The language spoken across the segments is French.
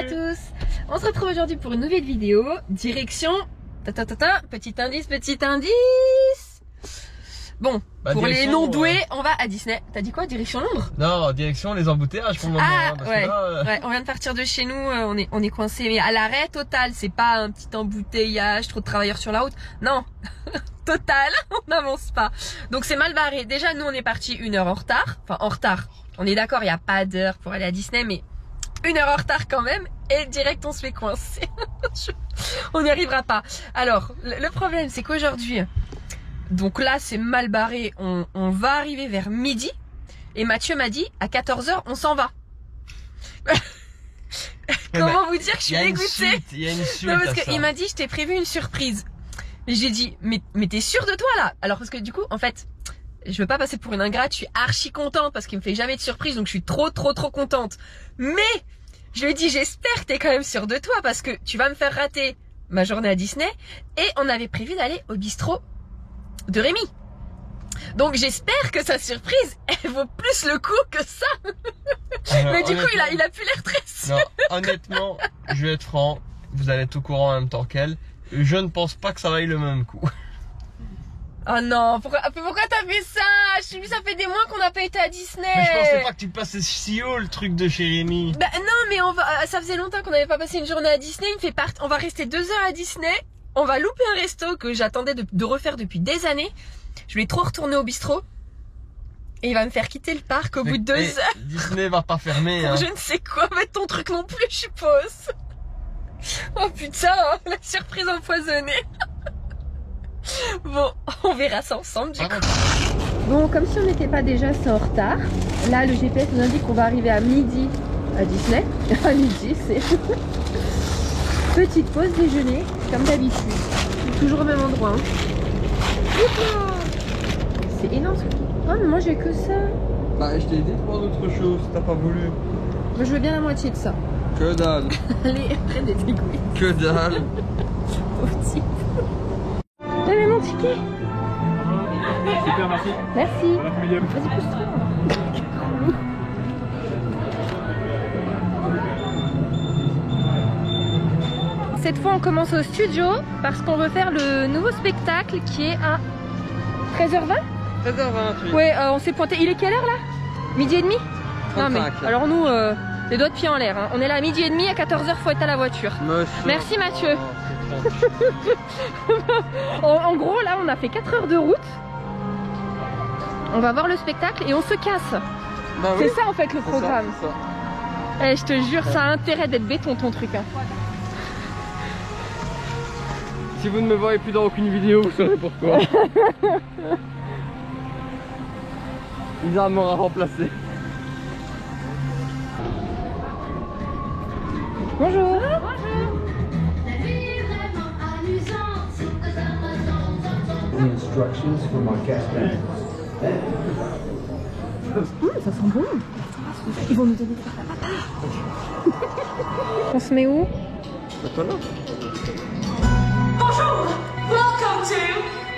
à tous. On se retrouve aujourd'hui pour une nouvelle vidéo. Direction... Petit indice. Bon, bah, pour les non-doués, on va à Disney. T'as dit quoi? Direction Londres? Non, direction les embouteillages pour le moment. Ah, parce ouais. que là, Ouais, on vient de partir de chez nous, on est coincé, mais à l'arrêt total, c'est pas un petit embouteillage, trop de travailleurs sur la route. Non, total, on n'avance pas. Donc c'est mal barré. Déjà, nous, on est parti 1 heure en retard. Enfin, en retard. On est d'accord, il n'y a pas d'heure pour aller à Disney, mais 1 heure en retard quand même. Et direct, on se fait coincer. On n'y arrivera pas. Alors, le problème, c'est qu'aujourd'hui... Donc là, c'est mal barré. On va arriver vers midi. Et Mathieu m'a dit, à 14 h, on s'en va. Comment vous dire que je suis dégoûtée? Il y a une suite. Non, parce qu'il m'a dit, je t'ai prévu une surprise. Et j'ai dit, mais t'es sûre de toi là? Alors parce que du coup, en fait, je veux pas passer pour une ingrate. Je suis archi contente parce qu'il me fait jamais de surprise. Donc je suis trop contente. Mais je lui ai dit, j'espère que t'es quand même sûre de toi parce que tu vas me faire rater ma journée à Disney. Et on avait prévu d'aller au bistrot de Rémi. Donc j'espère que sa surprise elle vaut plus le coup que ça. Mais du coup il a plus l'air très sûr. Non, honnêtement, je vais être franc, vous allez être au courant en même temps qu'elle. Je ne pense pas que ça vaille le même coup. Oh non, pourquoi t'as fait ça? Je lui, ça fait des mois qu'on n'a pas été à Disney. Mais je pensais pas que tu passais si haut le truc de chez Rémi. Bah non, mais ça faisait longtemps qu'on n'avait pas passé une journée à Disney. Il me fait on va rester 2 heures à Disney. On va louper un resto que j'attendais de refaire depuis des années. Je vais trop retourner au bistrot. Et il va me faire quitter le parc au bout de 2 heures. Disney va pas fermer. Hein. Je ne sais quoi, mais ton truc non plus, je suppose. Oh putain, la surprise empoisonnée. Bon, on verra ça ensemble du coup. Bon, comme si on n'était pas déjà assez en retard. Là, le GPS nous indique qu'on va arriver à midi à Disney. À midi, c'est... Petite pause déjeuner, comme d'habitude. Toujours au même endroit. Hein. C'est énorme ce truc. Oh, mais moi j'ai que ça. Bah, je t'ai dit de prendre autre chose, t'as pas voulu. Moi je veux bien la moitié de ça. Que dalle. Allez, près des égoïstes. Que dalle. Pauvre type. J'avais mon ticket. Super, merci. Merci. Bon après-midi. Vas-y, pousse-toi. Cette fois, on commence au studio parce qu'on veut faire le nouveau spectacle qui est à 13h20. 13h20. Ouais, on s'est pointé. Il est quelle heure là? Midi et demi? Non mais, alors nous, les doigts de pied en l'air. Hein. On est là à midi et demi, à 14h, faut être à la voiture. Merci Mathieu. En gros, là, on a fait 4 heures de route. On va voir le spectacle et on se casse. Bah oui, c'est ça en fait le programme. Ça. Eh, je te jure, ça a intérêt d'être béton ton truc. Hein. Si vous ne me voyez plus dans aucune vidéo, vous saurez pourquoi. Lisa m'aura remplacé. Bonjour. Ça sent bon. Ils vont nous donner de faire la papa. On se met où? Là. Bonjour! Welcome to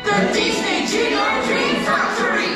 the Disney Junior Dream Factory!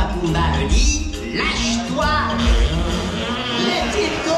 Puma me dit, lâche-toi. Let it go.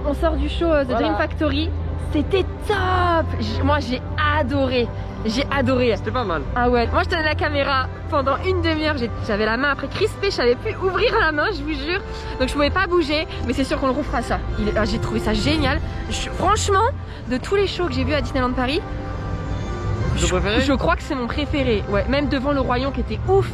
On sort du show The Dream Factory, c'était top. Moi j'ai adoré, C'était pas mal. Ah ouais, moi je tenais la caméra pendant une demi-heure, j'avais la main après crispée, je savais plus ouvrir la main, je vous jure. Donc je pouvais pas bouger, mais c'est sûr qu'on le refera ça. J'ai trouvé ça génial. Franchement, de tous les shows que j'ai vus à Disneyland Paris, je crois que c'est mon préféré. Ouais, même devant le Roi Lion qui était ouf.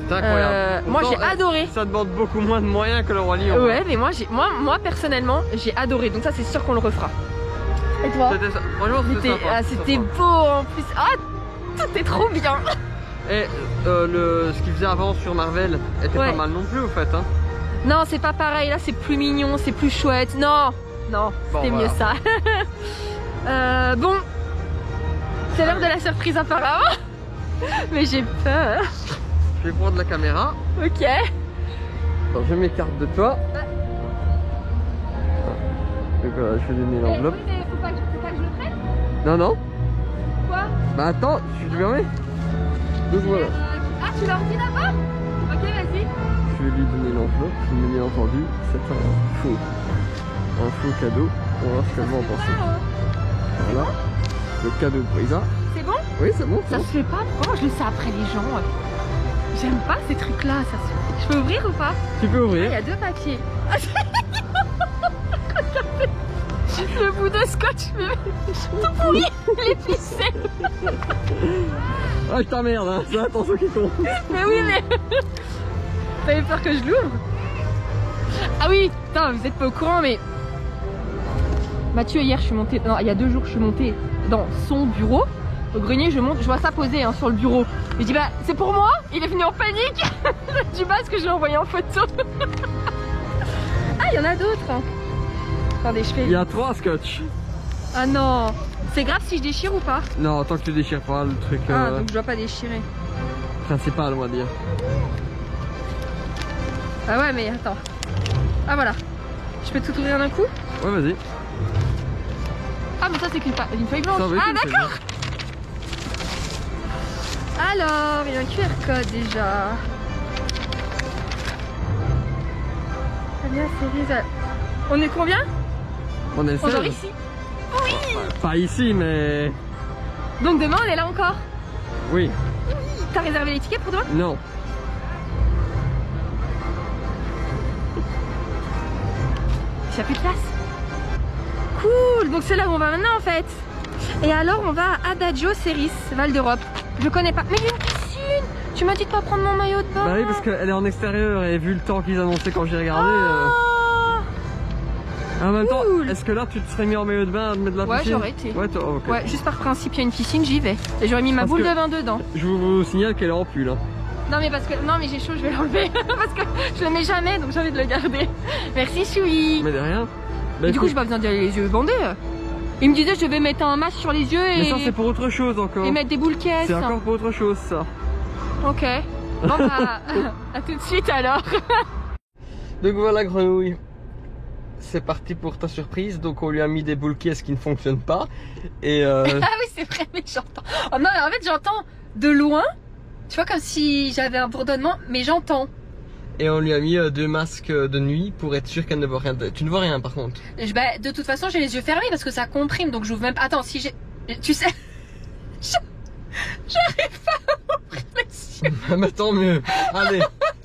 C'est incroyable. Moi j'ai adoré. Ça demande beaucoup moins de moyens que le Roi Lion. Ouais, mais moi personnellement j'ai adoré, donc ça c'est sûr qu'on le refera. Et toi? C'était beau en plus. Ah, tout est trop bien. Et ce qu'il faisait avant sur Marvel était pas mal non plus au fait. Hein. Non, c'est pas pareil, là c'est plus mignon, c'est plus chouette. Non, c'était mieux ça. Bon, c'est l'heure de la surprise apparemment. Mais j'ai peur. Je vais prendre la caméra. Ok. Alors, je m'écarte de toi. Donc voilà, je vais donner l'enveloppe. Oui, mais faut pas que je le prenne. Non. Quoi? Bah attends, je te permets. Donc voilà. Ah, tu leur dis d'abord? Ok, vas-y. Je vais lui donner l'enveloppe, mais bien entendu, c'est un faux cadeau. On va voir ce qu'elle va en penser. Voilà, le cadeau pour Isa. C'est bon? Oui, c'est bon. Ça se fait pas? Pourquoi je le sais après les gens? J'aime pas ces trucs là, ça se fait. Je peux ouvrir ou pas? Tu peux ouvrir. Il y a 2 papiers. Regardez, le bout de scotch, tout pourri, les ficelles. Ah, je t'emmerde, hein. C'est attention qui tombe. Mais oui, mais t'avais peur que je l'ouvre? Ah oui, putain, vous êtes pas au courant, mais Mathieu, hier, je suis montée. Non, il y a 2 jours, je suis montée dans son bureau. Au grenier, je monte, je vois ça posé sur le bureau. Et je dis bah c'est pour moi. Il est venu en panique du bas parce que je l'ai envoyé en photo. Ah, il y en a d'autres. Attendez, je fais. Il y a 3 scotch. Ah non, c'est grave si je déchire ou pas? Non, tant que tu déchires pas le truc. Ah donc je dois pas déchirer. Principal, on va dire. Ah ouais, mais attends. Ah voilà. Je peux tout ouvrir d'un coup? Ouais, vas-y. Ah mais ça c'est une feuille blanche. Oui, ah d'accord. Alors, il y a un QR code déjà. On est combien? On est 16. Genre ici. Oui. Pas ici, mais... Donc demain, on est là encore? Oui. T'as réservé les tickets pour demain? Non. Il n'y a plus de place. Cool. Donc c'est là où on va maintenant en fait. Et alors, on va à Adagio Ceris, Val d'Europe. Je connais pas. Mais il y a une piscine. Tu m'as dit de pas prendre mon maillot de bain. Bah oui, parce qu'elle est en extérieur et vu le temps qu'ils annonçaient quand j'ai regardé... En même temps, est-ce que là tu te serais mis en maillot de bain à te mettre de la piscine? Ouais, j'aurais été. Ouais, okay. Ouais, juste par principe, il y a une piscine, j'y vais. Et j'aurais mis ma boule de bain dedans. Je vous signale qu'elle est en pull. Hein. Non mais parce que non mais j'ai chaud, je vais l'enlever parce que je le mets jamais, donc j'ai envie de le garder. Merci Choui. Mais de rien. Bah, du coup, j'ai pas besoin d'y aller les yeux bandés. Il me disait je vais mettre un masque sur les yeux et... Mais ça c'est pour autre chose encore. Et mettre des boules caisses. C'est encore pour autre chose ça. Ok. Bon bah, à tout de suite alors. Donc voilà Grenouille. C'est parti pour ta surprise. Donc on lui a mis des boules caisses qui ne fonctionnent pas. Et Ah oui c'est vrai, mais j'entends. Oh non, en fait j'entends de loin. Tu vois comme si j'avais un bourdonnement, mais j'entends. Et on lui a mis 2 masques de nuit pour être sûr qu'elle ne voit rien. Tu ne vois rien par contre. Bah, de toute façon j'ai les yeux fermés parce que ça comprime, donc j'ouvre même pas. Attends, si j'ai... Tu sais... J'arrive pas à ouvrir les yeux. Mais tant mieux. Allez.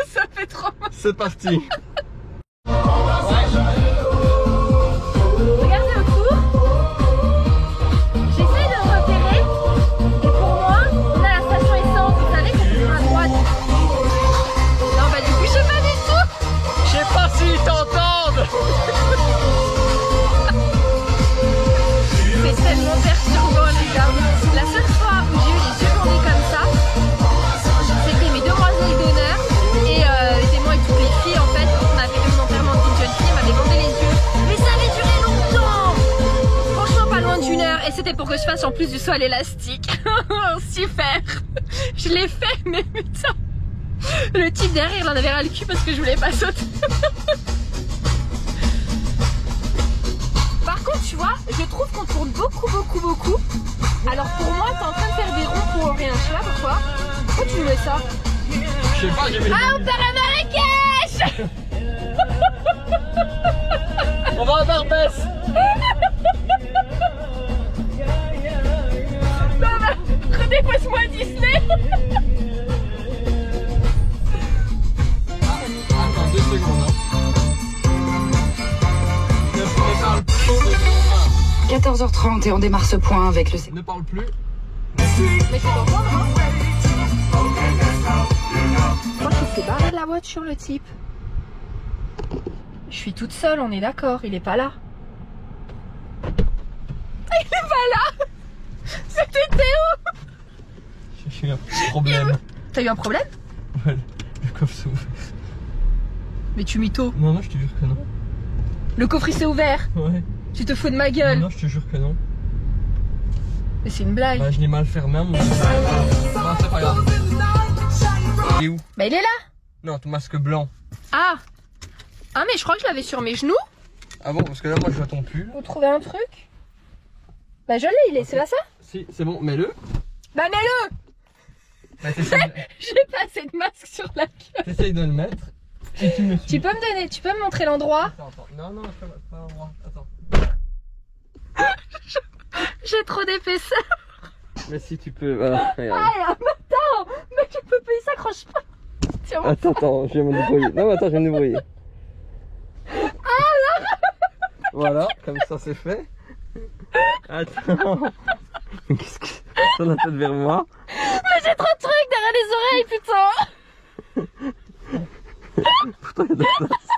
Ça fait trop mal. C'est parti. Regardez autour. J'essaie de me repérer. Et pour moi, on a la station essence. Vous savez, c'est sur la droite. Non, bah du coup, je sais pas du tout. Je sais pas s'ils t'entendent. C'est tellement perturbant, les gars. La seule fois où j'ai eu les yeux bandés comme ça, c'était mes demoiselles d'honneur. du saut à l'élastique. Super. Je l'ai fait, mais putain. Le type derrière, il en avait ras le cul parce que je voulais pas sauter. Par contre, tu vois, je trouve qu'on tourne beaucoup. Alors pour moi, t'es en train de faire des ronds pour rien. Je sais pas pourquoi. Pourquoi tu fais ça? Je sais pas, j'ai mis. Ah, on part à Marrakech. On va à Barbès. Non, bah, redépose-moi à Disney. Attends 2 secondes. Ne parle plus. 14h30 et on démarre ce point avec le... Ne parle plus. Mais c'est d'entendre, hein. Je crois qu'il s'est barré de la voiture, le type. Je suis toute seule, on est d'accord, il est pas là. Il est pas là. C'était Théo. J'ai eu un petit problème. T'as eu un problème? Ouais, le coffre s'est ouvert. Mais tu mytho. Non, je te jure que non. Le coffre il s'est ouvert. Ouais. Tu te fous de ma gueule. Non, je te jure que non. Mais c'est une blague. Bah, je l'ai mal fermé. Mais... Non, c'est pas grave. Il est où? Bah il est là. Non, ton masque blanc. Ah. Ah mais je crois que je l'avais sur mes genoux. Ah bon, parce que là, moi, je vois ton pull. Vous trouvez un truc? Bah je l'ai, il est, c'est pas ça? Si, c'est bon, mets-le. Bah mets-le. Bah, J'ai pas assez de masque sur la gueule. t'essayes de le mettre. Et tu me suis. Tu peux me donner, tu peux me montrer l'endroit? Attends. Non, je peux pas l'endroit. Attends. J'ai trop d'épaisseur. Mais si tu peux, voilà, regarde. Ah attends, mais tu peux pas, il s'accroche pas. Tiens, Attends, je vais me débrouiller. Non, mais attends, je vais me débrouiller. Voilà, comme ça c'est fait. Attends. Qu'est-ce que. Tourne la tête vers moi. mais j'ai trop de trucs derrière les oreilles, putain. Pourtant, il y a de la place.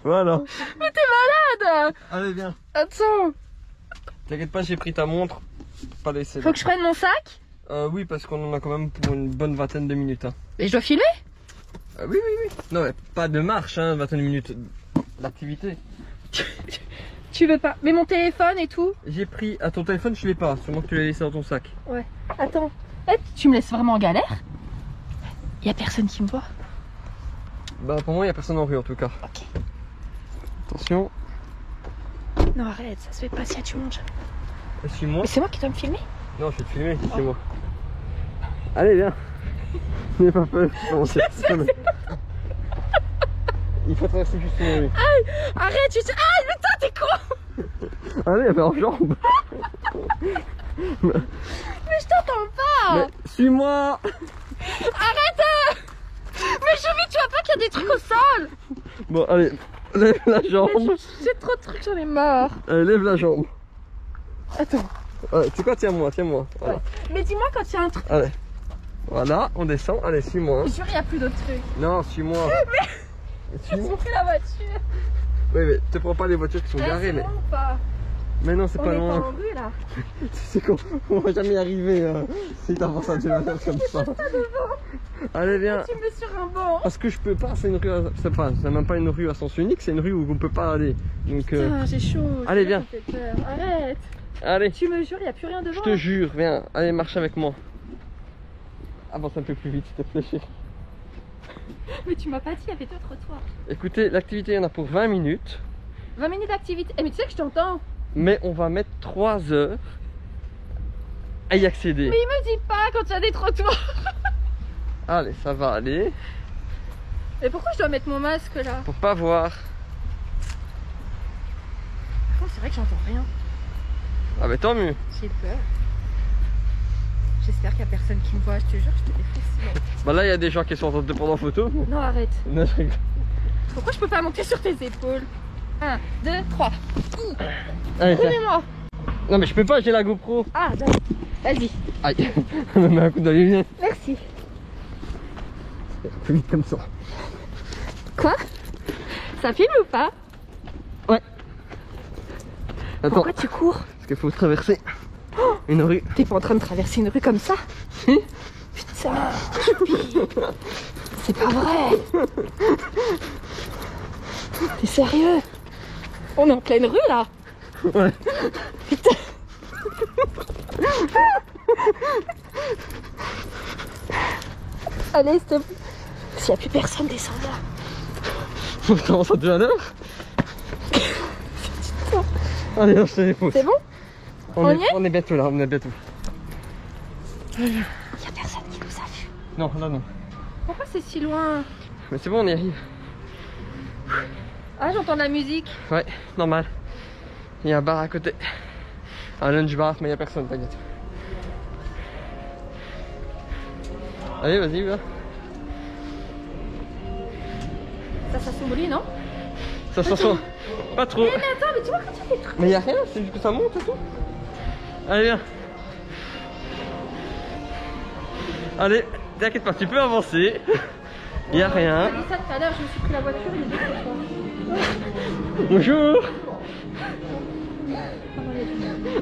Voilà. Mais t'es malade. Allez, viens. Attends. T'inquiète pas, j'ai pris ta montre. Pas laisser. Faut que je prenne mon sac? Oui, parce qu'on en a quand même pour une bonne vingtaine de minutes. Hein. Mais je dois filmer? Oui. Non, mais pas de marche, hein, vingtaine de minutes d'activité. Tu veux pas? Mais mon téléphone et tout? J'ai pris. À ton téléphone, je l'ai pas. Sûrement que tu l'as laissé dans ton sac. Ouais. Attends. Eh, tu me laisses vraiment en galère? Y a personne qui me voit? Bah, pour moi, il y a personne en rue en tout cas. Ok. Attention. Non, arrête, ça se fait pas si tu manges. Suis-moi. Mais c'est moi qui dois me filmer? Non, je vais te filmer, c'est moi. Allez, viens. N'aie pas peur. Il faut traverser juste une rue. Arrête, tu sais. Ah, putain, t'es con! Allez, elle est en jambe. Mais je t'entends pas! Mais suis-moi. Arrête! Mais Julie, tu vois pas qu'il y a des trucs au sol? Bon, allez, lève la jambe. J'ai trop de trucs, j'en ai marre. Allez, lève la jambe. Attends. Allez, tu sais quoi, tiens-moi. Voilà. Ouais. Mais dis-moi quand il y a un truc. Allez. Voilà, on descend. Allez, suis-moi. Je jure, il n'y a plus d'autres trucs. Non, suis-moi. Ils Suis-moi. ont pris la voiture. Oui, mais te prends pas les voitures qui sont garées. C'est Mais... loin ou pas? mais non, c'est On pas est loin. pas en rue là. Tu sais qu'on va jamais y arriver si t'avances à 2 mètres comme ça. Allez, viens. Tu me mets sur un banc. Parce que je peux pas, c'est une rue, c'est même pas une rue à sens unique, c'est une rue où on peut pas aller. Donc, Putain, j'ai chaud. allez, Ça viens. me fait peur. Arrête. allez, Tu me jures, il n'y a plus rien devant. je te jure, viens, allez, marche avec moi. Avance un peu plus vite, s'il te plaît, chérie. Mais tu m'as pas dit, il y avait deux trottoirs. Écoutez, l'activité, il y en a pour 20 minutes, 20 minutes d'activité. Eh, mais tu sais que je t'entends. mais on va mettre 3 heures à y accéder. Mais il me dit pas quand il y a des trottoirs. Allez, ça va aller, Mais pourquoi je dois mettre mon masque là? pour pas voir. Par contre, c'est vrai que j'entends rien. Ah, mais tant mieux. J'ai peur. J'espère qu'il n'y a personne qui me voit, je te jure, je te défonce sinon. Bah là, il y a des gens qui sont en train de te prendre en photo. Non, arrête. Non, je rigole. Pourquoi je peux pas monter sur tes épaules? 1, 2, 3. Allez, tiens. Prenez-moi. Non, mais je peux pas, j'ai la GoPro. Ah, d'accord. Vas-y. Aïe, on me met un coup dans les lunettes. Merci. Plus vite comme ça. Quoi? Ça filme ou pas? Ouais. Attends, Pourquoi tu cours? parce qu'il faut traverser une rue. T'es pas en train de traverser une rue comme ça? Si. Putain. C'est pas vrai. T'es sérieux? On est en pleine rue là? Ouais. Putain. Allez, s'il te plaît. S'il n'y a plus personne, descends là. Comment ça, 2 à l'heure? Allez, je te dépose. C'est bon? On y est? On est bientôt là, on est bientôt. Il n'y a personne qui nous a vus. Non, là non. Pourquoi c'est si loin? Mais c'est bon, on y arrive. Ah, j'entends la musique. Ouais, normal. Il y a un bar à côté. Un lunch bar, mais il n'y a personne, t'inquiète. Allez, vas-y, va. Ça s'assombrit, non? Ça se sent pas trop. Mais attends, mais tu vois quand il y a des trucs. Mais il n'y a rien, c'est juste que ça monte et tout. Allez, viens. Allez, t'inquiète pas, tu peux avancer. Il n'y a rien. J'ai dit ça tout à l'heure, je me suis pris la voiture, il est deux. Bonjour.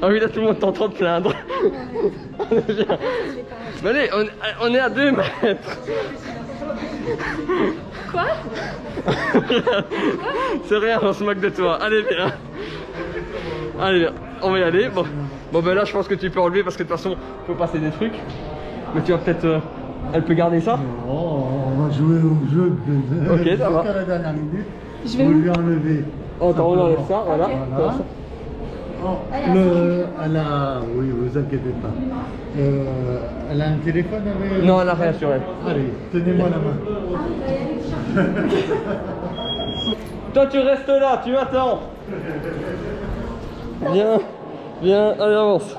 Ah oui, là tout le monde t'entend te plaindre. Mais allez, on est à 2 mètres. Quoi? C'est rien, on se moque de toi. Allez, viens. Allez, viens. On va y aller. Bon, ben là, je pense que tu peux enlever parce que de toute façon, il faut passer des trucs. Mais tu vas peut-être... Elle peut garder ça? Oh, on va jouer au jeu de Ok, ça va. jusqu'à la dernière minute. Je vais Vous où? lui enlever. Oh, attends, on enlève ça, voilà. Voilà. Oh, elle a... Oui, vous inquiétez pas. Elle a un téléphone avec... Non, elle a rien sur elle. Allez, tenez-moi la main. Toi, tu restes là, tu m'attends. Viens, viens, allez, avance.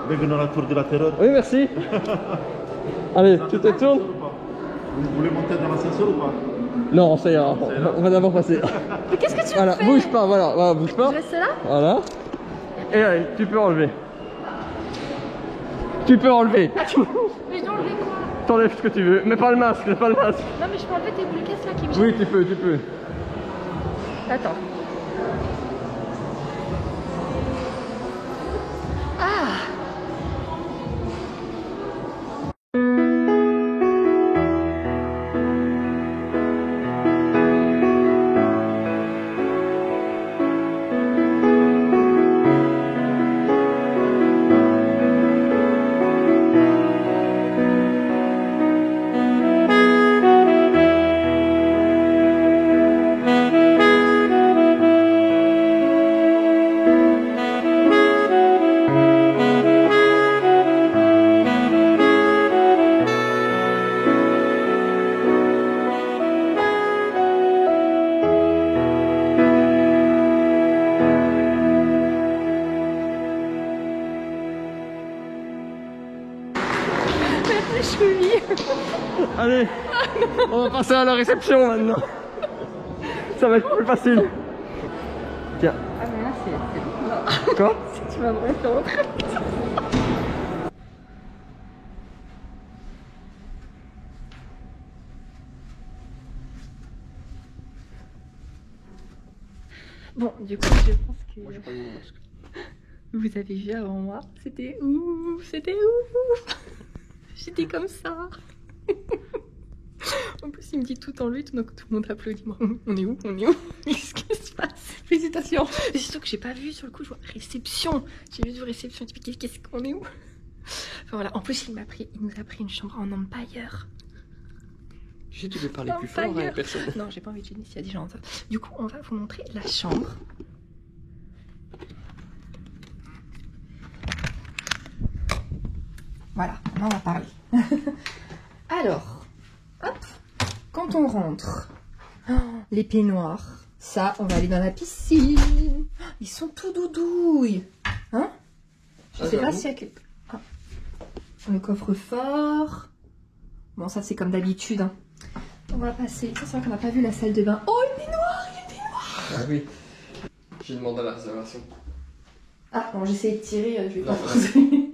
Avec dans la tour de la terreur. Oui, merci. Allez, tu te tournes? Vous voulez monter dans l'ascenseur ou pas? Non, ça ira. On va d'abord passer. Mais qu'est-ce que tu Voilà, fais? bouge pas, voilà, voilà, bouge pas. Je reste là? Voilà. Et allez, tu peux enlever. Tu peux enlever. Mais je dois enlever quoi? T'enlèves ce que tu veux, mais pas le masque, pas le masque. Non, mais je peux enlever tes boules caisses là qui me Oui, tu peux, tu peux. Attends. Ah! Allez, on va passer à la réception maintenant. Ça va être plus facile. Tiens. Ah, mais là, c'est... Quoi? Tu vas me faire rentrer. Bon, du coup, je pense que... Moi, j'ai pas mis mon masque. Vous avez vu avant moi, c'était ouf, c'était ouf. J'étais comme ça. En plus, il me dit tout enlevé, tout le monde applaudit. Moi, on est où? On est où? Qu'est-ce qui se passe? Félicitations. Et surtout que j'ai pas vu sur le coup, je vois réception. J'ai vu réception, je me dis qu'est-ce qu'on est où? Enfin voilà, en plus il nous a pris une chambre en Empire. Tu sais, tu peux parler plus fort à personne. Non, j'ai pas envie de gêner s'il y a des gens. Du coup, on va vous montrer la chambre. Voilà, là on va parler. Alors, hop, quand on rentre, les peignoirs, ça, on va aller dans la piscine. Ils sont tout doudouilles. Hein? Je sais pas s'il y a quelque... Ah. Le coffre-fort. Bon, ça c'est comme d'habitude. Hein. On va passer. Ça, c'est vrai qu'on n'a pas vu la salle de bain. Oh, le peignoir, il est peignoir. Ah oui. J'ai demandé à la réservation. Ah, bon, j'essaie de tirer, je vais pas poser.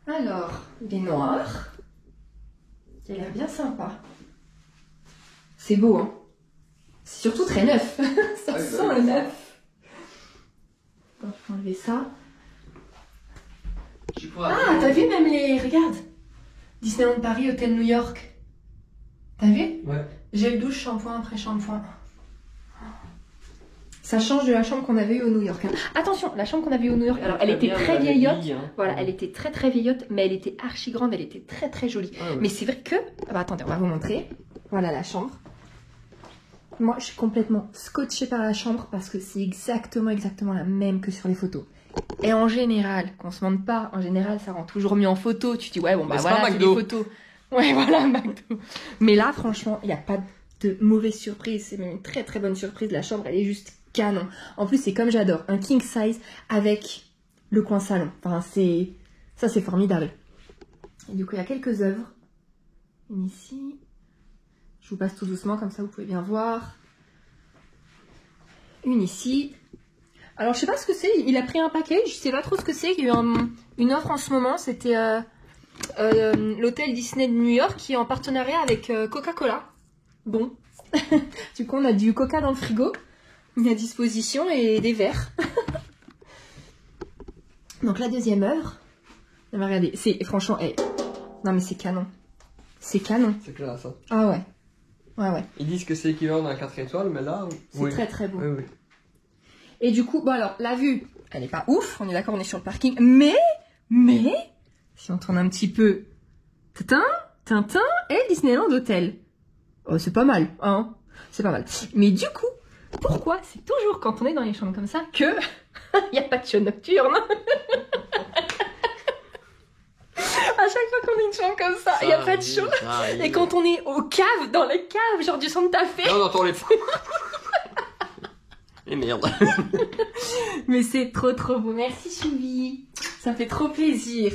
Alors, baignoire. Il a l'air bien sympa. C'est beau, hein. C'est surtout très neuf. Ça sent le neuf. Bon, je vais enlever ça. Ah, t'as vu même les... Regarde. Disneyland Paris, Hôtel New York. T'as vu? Ouais. Gel douche, shampoing après shampoing. Ça change de la chambre qu'on avait eue au New York. Hein. Attention, la chambre qu'on avait eue au New York, alors elle était très vieillotte. Voilà, elle était très très vieillotte, mais elle était archi grande, elle était très très jolie. Ah, ouais. Mais c'est vrai que... Ah bah attendez, on va vous montrer. Voilà la chambre. Moi, je suis complètement scotchée par la chambre parce que c'est exactement la même que sur les photos. Et en général, qu'on se mente pas, en général, ça rend toujours mieux en photo. Tu dis, ouais, bon, bah voilà, c'est des photos. Ouais, voilà, McDo. Mais là, franchement, il n'y a pas de mauvaise surprise. C'est même une très très bonne surprise. La chambre, elle est juste canon. En plus, c'est comme j'adore. Un king size avec le coin salon. Enfin, c'est... Ça, c'est formidable. Et du coup, il y a quelques œuvres. Une ici. Je vous passe tout doucement, comme ça, vous pouvez bien voir. Une ici. Alors, je sais pas ce que c'est. Il a pris un package. Je sais pas trop ce que c'est. Il y a eu une offre en ce moment. C'était... l'hôtel Disney de New York qui est en partenariat avec Coca-Cola. Bon, du coup on a du coca dans le frigo à disposition et des verres. Donc la deuxième œuvre, regardez, c'est franchement, non mais c'est canon. C'est canon. C'est clair ça. Ah ouais. Ouais. Ils disent que c'est équivalent d'un 4 étoiles, mais là... C'est très très beau. Oui. Et du coup, bon alors, la vue, elle est pas ouf, on est d'accord, on est sur le parking, mais... Si on tourne un petit peu... Tintin et Disneyland Hotel. Oh, c'est pas mal, hein. C'est pas mal. Mais du coup, pourquoi c'est toujours quand on est dans les chambres comme ça que il n'y a pas de show nocturne. À chaque fois qu'on a une chambre comme ça, il n'y a pas de show. Et quand on est aux caves, dans les caves, genre du Santa Fe. Là, on entend les... Et merde. Mais c'est trop trop beau. Merci Choubi. Ça me fait trop plaisir.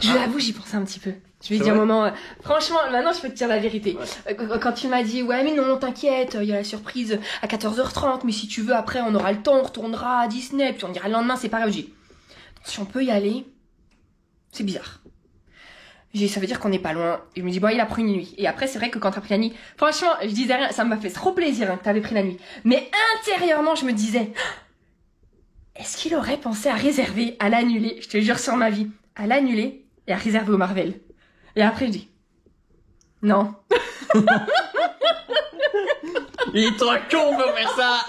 Je l'avoue, j'y pensais un petit peu. Je vais dire, maman, franchement, maintenant je peux te dire la vérité. Ouais. Quand tu m'as dit, ouais, mais non, t'inquiète, il y a la surprise à 14h30, mais si tu veux, après, on aura le temps, on retournera à Disney, puis on ira le lendemain, c'est pas grave. J'ai dit, si on peut y aller, c'est bizarre. Ça veut dire qu'on n'est pas loin. Et je me dis, bon, il a pris une nuit. Et après, c'est vrai que quand t'as pris la nuit, franchement, je disais rien, ça m'a fait trop plaisir hein, que t'avais pris la nuit. Mais intérieurement, je me disais, est-ce qu'il aurait pensé à réserver, à l'annuler, je te jure sur ma vie, à l'annuler et à réserver au Marvel. Et après, je dis, non. Il est trop con pour faire ça.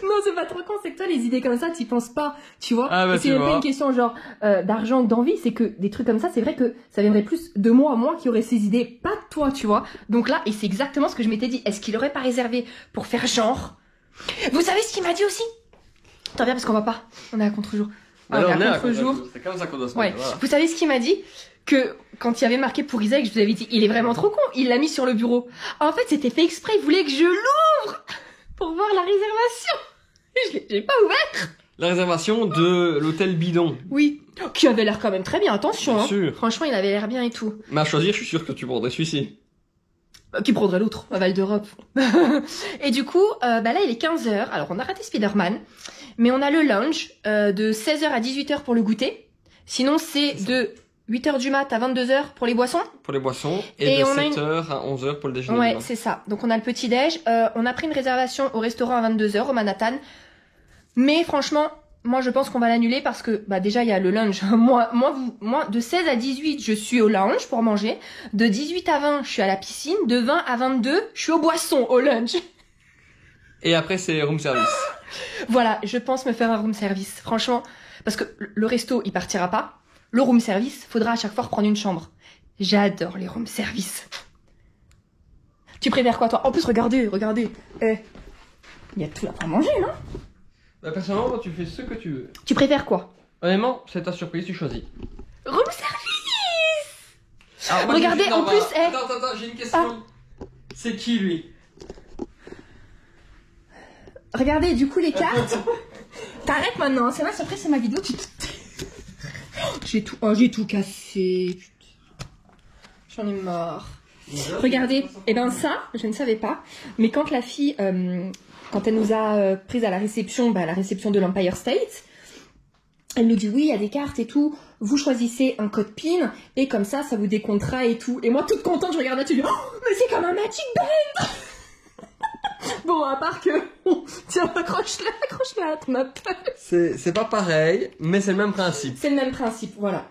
Non, c'est pas trop con, c'est que toi, les idées comme ça, t'y penses pas, tu vois. Ah bah, c'est même pas une question genre d'argent ou d'envie, c'est que des trucs comme ça, c'est vrai que ça viendrait plus de moi à moi qui aurait ces idées, pas de toi, tu vois. Donc là, et c'est exactement ce que je m'étais dit, est-ce qu'il aurait pas réservé pour faire genre... Vous savez ce qu'il m'a dit aussi? Attends, viens, parce qu'on va pas, on est à contre-jour. On est à contre-jour. C'est comme ça qu'on doit se mettre. Ouais. Voilà. Vous savez ce qu'il m'a dit? Que quand il y avait marqué pour Isaac, je vous avais dit, il est vraiment trop con, il l'a mis sur le bureau. En fait, c'était fait exprès, il voulait que je l'ouvre pour voir la réservation. J'ai pas ouvert. La réservation de l'hôtel bidon. Oui. Qui avait l'air quand même très bien, attention. Bien hein. sûr. Franchement, il avait l'air bien et tout. Mais à choisir, je suis sûr que tu prendrais celui-ci. Qui prendrait l'autre, à Val d'Europe. Et du coup, bah là, il est 15h. Alors, on a raté Spider-Man. Mais on a le lunch de 16h à 18h pour le goûter. Sinon, c'est de 8h du mat à 22h pour les boissons. Pour les boissons. Et de 7h à 11h pour le déjeuner. Ouais, c'est ça. Donc, on a le petit-déj. On a pris une réservation au restaurant à 22h au Manhattan. Mais franchement, moi, je pense qu'on va l'annuler parce que, bah, déjà, il y a le lunch. moi, de 16 à 18, je suis au lounge pour manger. De 18 à 20, je suis à la piscine. De 20 à 22, je suis aux boissons au lunch. Et après, c'est room service. Voilà, je pense me faire un room service. Franchement, parce que le resto, il partira pas. Le room service, faudra à chaque fois reprendre une chambre. J'adore les room service. Tu préfères quoi, toi? En plus, regardez. Il y a tout là pour manger, non? Bah, personnellement, toi, tu fais ce que tu veux. Tu préfères quoi? Honnêtement, c'est ta surprise, tu choisis. Room service. Alors, moi, regardez, en plus, Attends, j'ai une question. C'est qui, lui? Regardez, du coup, les cartes. T'arrêtes maintenant, c'est ma surprise, c'est ma vidéo. J'ai tout cassé. J'en ai marre. Regardez, et ben ça, je ne savais pas. Mais quand la fille, quand elle nous a prise à la réception de l'Empire State, elle nous dit oui, il y a des cartes et tout. Vous choisissez un code PIN et comme ça vous décomptera et tout. Et moi, toute contente, je regarde là, tu dis, oh, mais c'est comme un Magic Band. Bon, à part que... Tiens, accroche-la à ton appel. C'est pas pareil, mais c'est le même principe. C'est le même principe, voilà.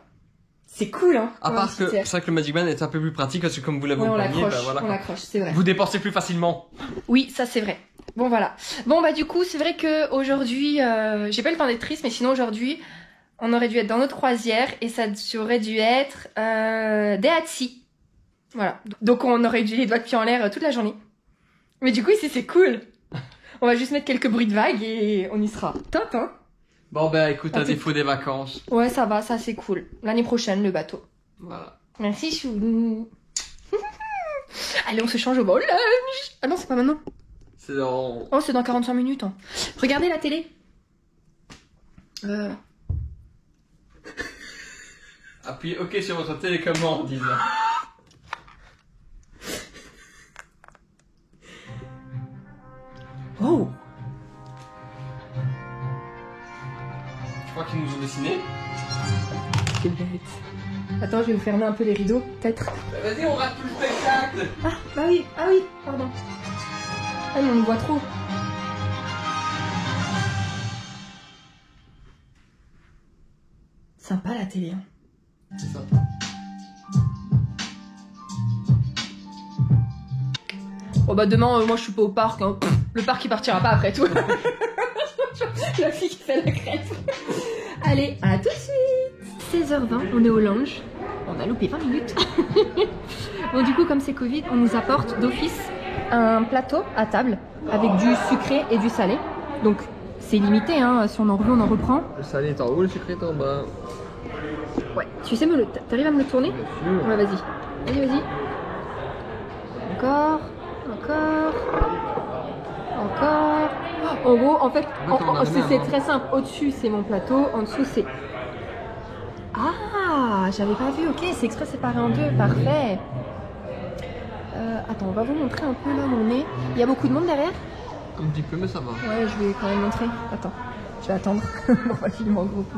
C'est cool, hein. À part que c'est vrai que le Magic Band est un peu plus pratique parce que comme vous l'avez ouais, au on poignet, l'accroche, voilà. on l'accroche, c'est vrai. Vous dépensez plus facilement. Oui, ça c'est vrai. Bon voilà. Bon bah du coup c'est vrai que aujourd'hui j'ai pas eu le temps d'être triste, mais sinon aujourd'hui on aurait dû être dans notre croisière et ça aurait dû être Daihatsu. Voilà. Donc on aurait dû les doigts de pied en l'air toute la journée. Mais du coup ici c'est cool. On va juste mettre quelques bruits de vagues et on y sera. Top hein. Bon bah écoute, à défaut des vacances. Ouais ça va, ça c'est cool. L'année prochaine le bateau. Voilà. Merci chou. Allez on se change au bol. Ah non c'est pas maintenant. C'est dans... Oh c'est dans 45 minutes. Hein. Regardez la télé. Appuyez OK sur votre télécommande, disons. Oh. Je crois qu'ils nous ont dessiné. C'est bête. Attends, je vais vous fermer un peu les rideaux, peut-être. Bah, vas-y, on rate tout le spectacle. Ah oui, pardon. Ah mais on le voit trop. Sympa la télé, hein. C'est ça. Oh bah demain, moi je suis pas au parc, hein. Le parc il partira pas après tout. La fille qui fait la crêpe. Allez, à tout de suite. 16h20, on est au lounge. On a loupé 20 minutes. Bon du coup comme c'est Covid, on nous apporte d'office un plateau à table avec du sucré et du salé. Donc c'est limité, hein. Si on en veut, on en reprend. Le salé est en haut, le sucré est en bas. Ouais, tu sais t'arrives à me le tourner? Ouais, vas-y. Vas-y. Encore. En gros, en fait, c'est très simple. Au-dessus, c'est mon plateau. En dessous, c'est... Ah, j'avais pas vu. Ok, c'est exprès séparé en deux. Parfait. Attends, on va vous montrer un peu là où on est. Il y a beaucoup de monde derrière? Un petit peu, mais ça va. Ouais, je vais quand même montrer. Attends, je vais attendre. On va filmer en groupe.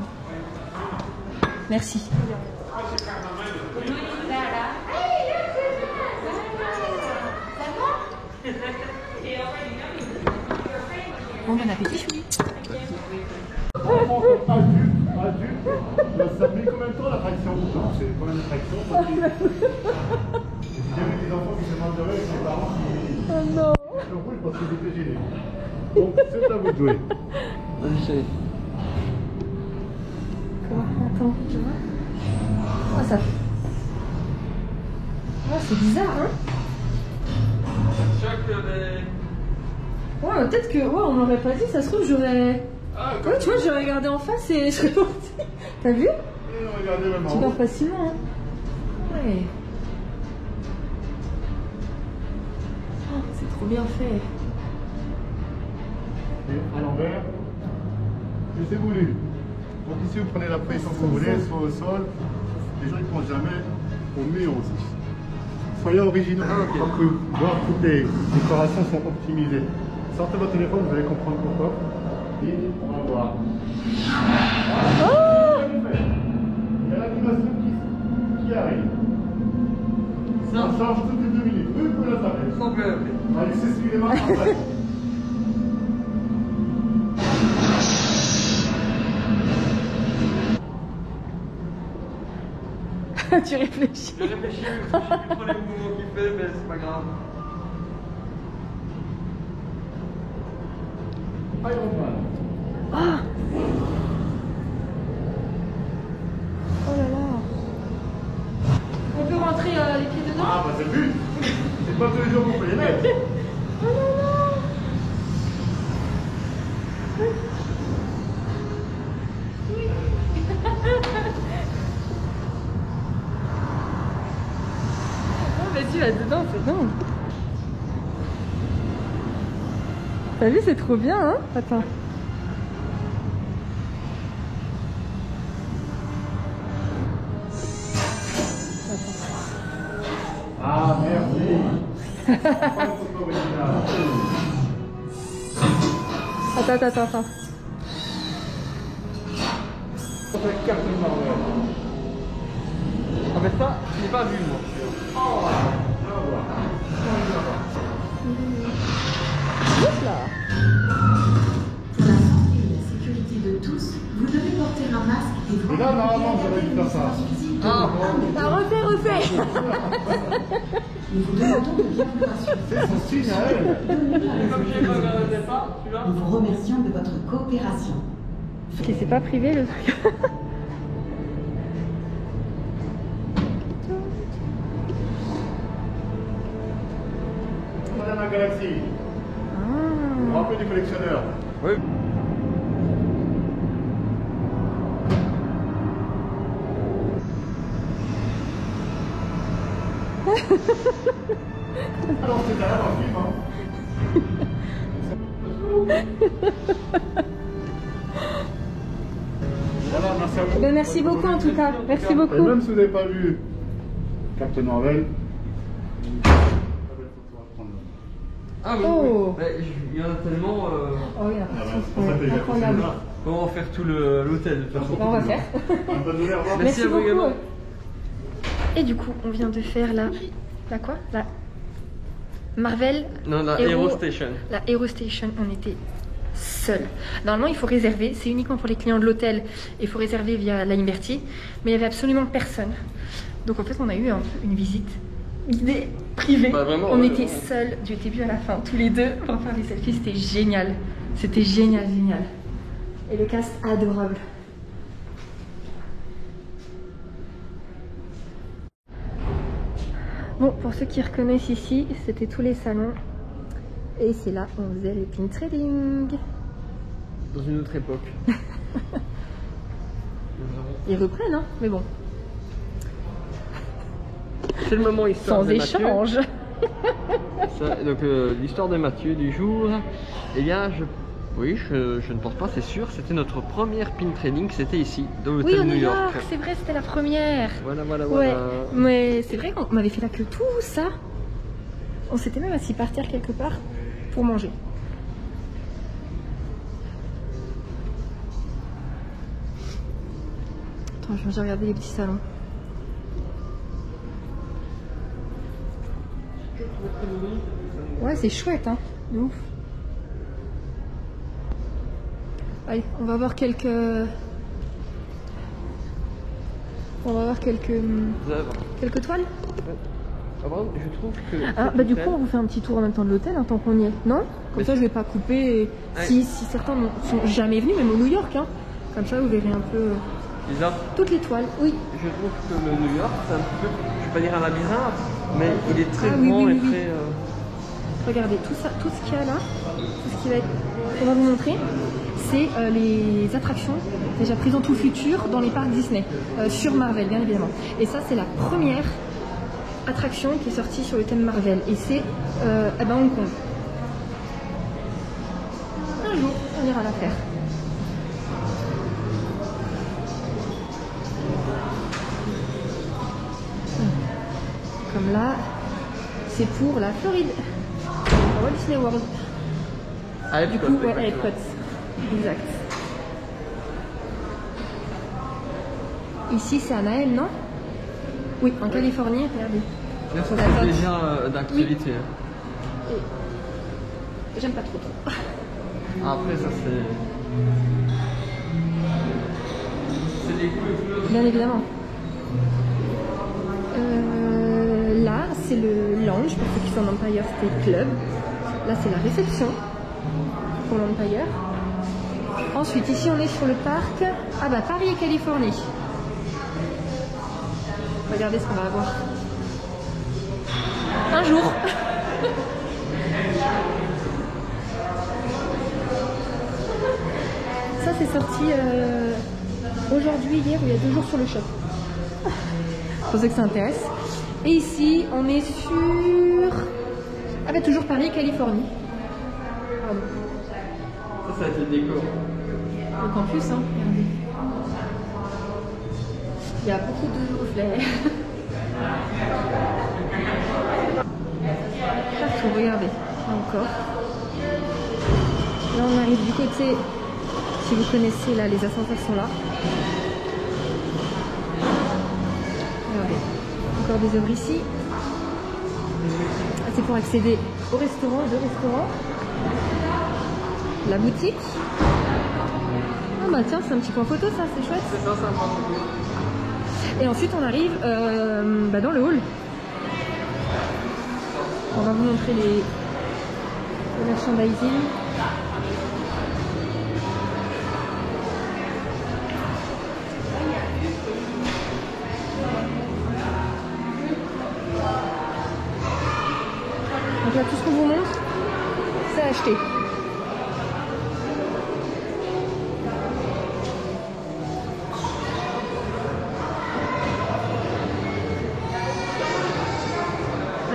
Merci. Bon appétit, Chouli. Adulte, ça met combien de temps l'attraction? Non, c'est pas une attraction. J'ai vu des enfants qui se demanderaient avec les parents qui roulent parce qu'ils étaient gênés. Donc c'est à vous de jouer. Vas-y, chérie. Quoi? Attends, tu vois? Oh, ça... Oh, c'est bizarre, hein? Ouais, mais peut-être que... Ouais, on m'aurait pas dit, ça se trouve, j'aurais... Ouais, tu vois, j'aurais regardé en face et je serais partie. T'as vu? Regardez même en Super haut. facilement, hein? Ouais. Oh, c'est trop bien fait. Et à l'envers, et c'est voulu. Donc ici, vous prenez la position que vous voulez, soit au sol. Les gens ne pensent jamais au mur aussi. Soyez originaux. Donc, voir toutes les décorations sont optimisées. Sortez votre téléphone, vous allez comprendre pourquoi. Et on va voir. Il y a l'animation qui arrive. Ça change toutes les 2 minutes. Oui, vous pouvez la savoir. Sans peur. Allez, c'est suivez les mains après. Tu réfléchis. Je réfléchis plus trop les mouvements qu'il fait, mais c'est pas grave. Iron Man. Ah! Oh là là! On peut rentrer les pieds dedans? Ah bah c'est le but. C'est pas tous les jours qu'on peut les mettre. Oh là là! Oh vas-y, va dedans, c'est dingue! T'as vu, c'est trop bien, hein? Attends. Ah merci. Attends. On fait Captain Marvel. En fait, ça, je l'ai pas vu, moi. Hop là! Pour la santé et la sécurité sécurité de tous, vous devez porter un masque et vous Et là, normalement, vous aurez dû faire ça. Refais. Nous vous demandons de bien vous rassurer. C'est son signe à elle. Nous vous remercions de votre coopération. Ok, c'est pas privé le truc. Madame la Galaxie. Vous vous rappelez du collectionneur? Oui. Alors c'est derrière dans le film, hein. Voilà, merci à vous. Ben, merci beaucoup en tout cas. Merci Et beaucoup. même si vous n'avez pas vu Captain Marvel, Ah oui, Oh. oui. Il y en a tellement. Oh oui, c'est pour ça que j'ai fait incroyable. celui-là. Comment faire tout l'hôtel de toute façon. On va faire. Un peu de l'air, voir. Merci à vous également. Et du coup, on vient de faire la quoi? La Marvel. Non, la Hero- Hero Station. La Hero Station, on était seuls. Normalement, il faut réserver. C'est uniquement pour les clients de l'hôtel. Il faut réserver via la Liberty. Mais il n'y avait absolument personne. Donc en fait, on a eu une visite guidée, privée. Bah, vraiment, On ouais. était seuls du début à la fin, tous les deux, pour faire des selfies. C'était génial. C'était génial, génial. Et le cast adorable. Bon, pour ceux qui reconnaissent ici, c'était tous les salons. Et c'est là où on faisait les pin trading. Dans une autre époque. Ils reprennent, hein, mais bon, C'est le moment histoire sans de Mathieu. échange. Ça, donc l'histoire de Mathieu du jour. Eh bien, je ne pense pas, c'est sûr. C'était notre première pin trading, c'était ici, dans Oui, l'hôtel au New New York. York, c'est vrai, c'était la première. Voilà, voilà, Ouais, voilà. mais c'est vrai qu'on avait fait la queue tout ça. On s'était même assis par terre quelque part pour manger. Attends, je vais regarder les petits salons. Ouais, c'est chouette, hein, de ouf. Allez, on va voir quelques... On va voir quelques toiles. Ah, bon, je trouve que. Ah, bah du coup, on vous fait un petit tour en même temps de l'hôtel, hein, tant qu'on y est. Non? Comme Mais ça, je vais pas couper. Ouais. Si certains ne sont jamais venus, même au New York, hein. Comme ça, vous verrez un peu Bizarre. toutes les toiles. Oui. Je trouve que le New York, c'est un peu, je vais pas dire un labyrinthe, mais il est très Ah, oui, grand oui, et oui, oui. très. Regardez, tout ça, tout ce qu'il y a là, tout ce qui va être, qu'on va vous montrer, c'est les attractions déjà présentes ou futures dans les parcs Disney, sur Marvel, bien évidemment. Et ça, c'est la première attraction qui est sortie sur le thème Marvel. Et c'est Hong Kong. Un jour, on ira la faire. Comme là, c'est pour la Floride. Walt Disney World. Ah, Du coup, ouais, Epcot. Exact. Ici, c'est Anaheim, non? Oui, en Californie, regardez. Bien sûr, La c'est tote. déjà d'actualité. J'aime pas trop. Après, ça c'est. C'est des couleurs. Bien évidemment. Là, c'est le lounge pour ceux qui sont en Empire State Club. Là, c'est la réception pour l'Empire. Ensuite, ici, on est sur le parc. Ah bah, Paris et Californie. Regardez ce qu'on va avoir. Un jour. Ça, c'est sorti aujourd'hui, hier, ou il y a 2 jours sur le shop. Pour ceux que ça intéresse. Et ici, on est sur... Ah bah toujours Paris, Californie. Pardon. Ça va être le décor. Le campus, hein, regardez. Il y a beaucoup de reflets. Partout, regardez. Là encore. Là, on arrive du côté... Si vous connaissez, là, les ascenseurs sont là. Regardez. Encore des œuvres ici. C'est pour accéder au restaurant, 2 restaurants. La boutique. Ah bah tiens, c'est un petit point photo ça, c'est chouette. C'est ça, c'est un point photo. Et ensuite on arrive dans le hall. On va vous montrer les merchandising. Donc là tout ce qu'on vous montre, c'est acheté.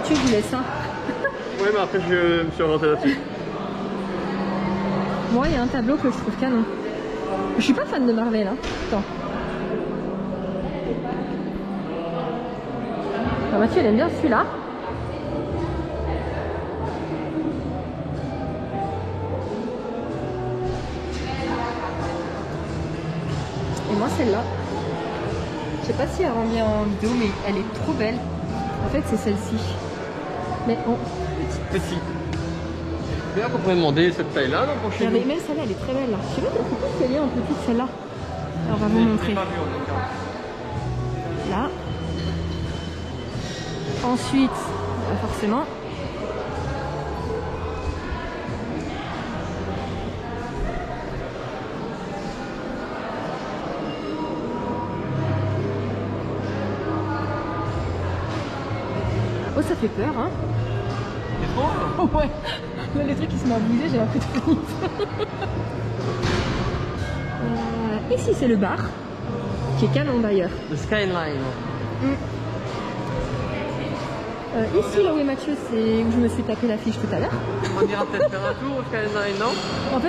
Tu vous laisses, hein. Ouais, mais après je me suis orienté là-dessus. Moi, il y a un tableau que je trouve canon. Je suis pas fan de Marvel, hein. Attends. Alors, Mathieu, elle aime bien celui-là. Et moi, celle-là. Je sais pas si elle rend bien en vidéo, mais elle est trop belle. En fait, c'est celle-ci. Mais en Petit. Bien qu'on pourrait demander cette taille-là, non, pour chez nous. regardez, même celle-là, elle est très belle. Là. Je sais pas pourquoi elle est en petite, celle-là. Alors, on va vous montrer. Là. Ensuite, forcément. Oh, ça fait peur, hein. C'est trop. Ouais. Là, les trucs qui se m'ont bougé, j'ai un peu de panique. Ici, c'est le bar, qui est canon d'ailleurs. Le Skyline. Ici, là où est Mathieu, c'est où je me suis tapé l'affiche tout à l'heure. On ira peut-être faire un tour au Skyline, non? En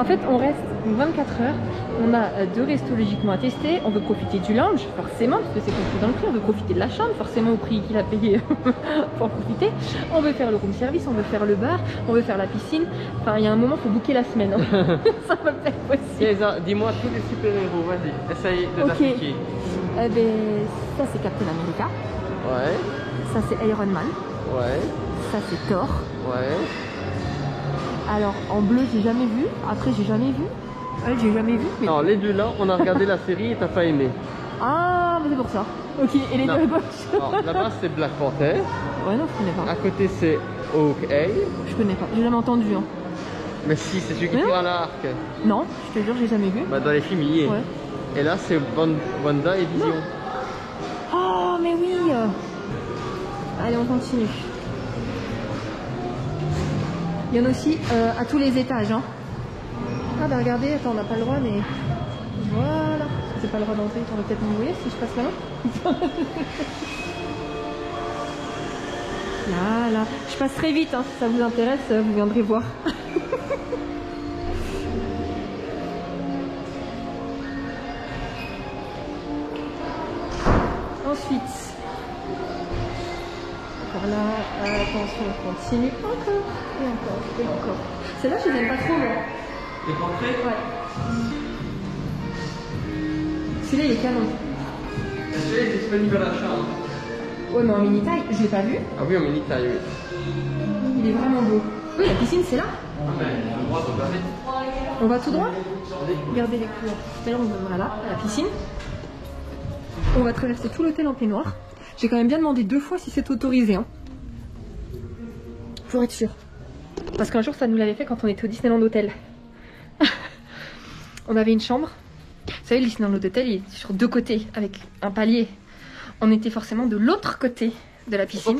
fait, on reste 24 heures. On a 2 restos logiquement attestés. On veut profiter du lounge, forcément, parce que c'est compris dans le prix. On veut profiter de la chambre, forcément, au prix qu'il a payé pour en profiter. On veut faire le room service, on veut faire le bar, on veut faire la piscine. Enfin, il y a un moment, il faut booker la semaine. Hein. Ça va pas être possible. Dis-moi tous les super-héros, vas-y, essaye de t'appliquer. Eh ben, ça, c'est Captain America. Ouais, Ça, c'est Iron Man. ouais, Ça, c'est Thor. ouais. Alors, en bleu, j'ai jamais vu. Après, j'ai jamais vu. J'ai jamais vu. Mais... Non, les deux là, on a regardé la série et t'as pas aimé. Ah, mais c'est pour ça. Ok, et les Non. deux à gauche. Alors, là-bas c'est Black Panther, Ouais, non, je connais pas. à côté c'est Hawkeye, Je connais pas. J'ai jamais entendu. Hein. mais si, c'est celui qui Mais tire non. à l'arc. Non, je te jure, j'ai jamais vu. Bah, dans les films, il y est. Ouais. Et là, c'est Wanda et Vision. Oh, mais oui. Allez, on continue. Il y en a aussi à tous les étages. Hein. Ah bah regardez, attends, on n'a pas le droit, mais voilà. C'est pas le droit d'entrer, on va peut-être m'envoyer si je passe là-bas. Là. Je passe très vite, hein. Si ça vous intéresse, vous viendrez voir. Ensuite, encore là, attention, on continue encore, et encore, et encore. Celle-là, je les aime pas trop, moi. Les portraits? Ouais. Celui-là, il est canon. Celui-là est disponible à l'achat. Ouais, mais en mini taille, je l'ai pas vu. Ah oui, en mini taille, oui. Il est vraiment beau. Oui, la piscine, c'est là. Ah ben, le droit de regarder. On va tout droit. Regardez les couleurs. Tout à l'heure, on va là, à la piscine. On va traverser tout l'hôtel en peignoir. J'ai quand même bien demandé 2 fois si c'est autorisé. Hein. Pour être sûr. Parce qu'un jour, ça nous l'avait fait quand on était au Disneyland Hotel. On avait une chambre. Vous savez, le Disneyland Hotel, il est sur 2 côtés, avec un palier. On était forcément de l'autre côté de la piscine.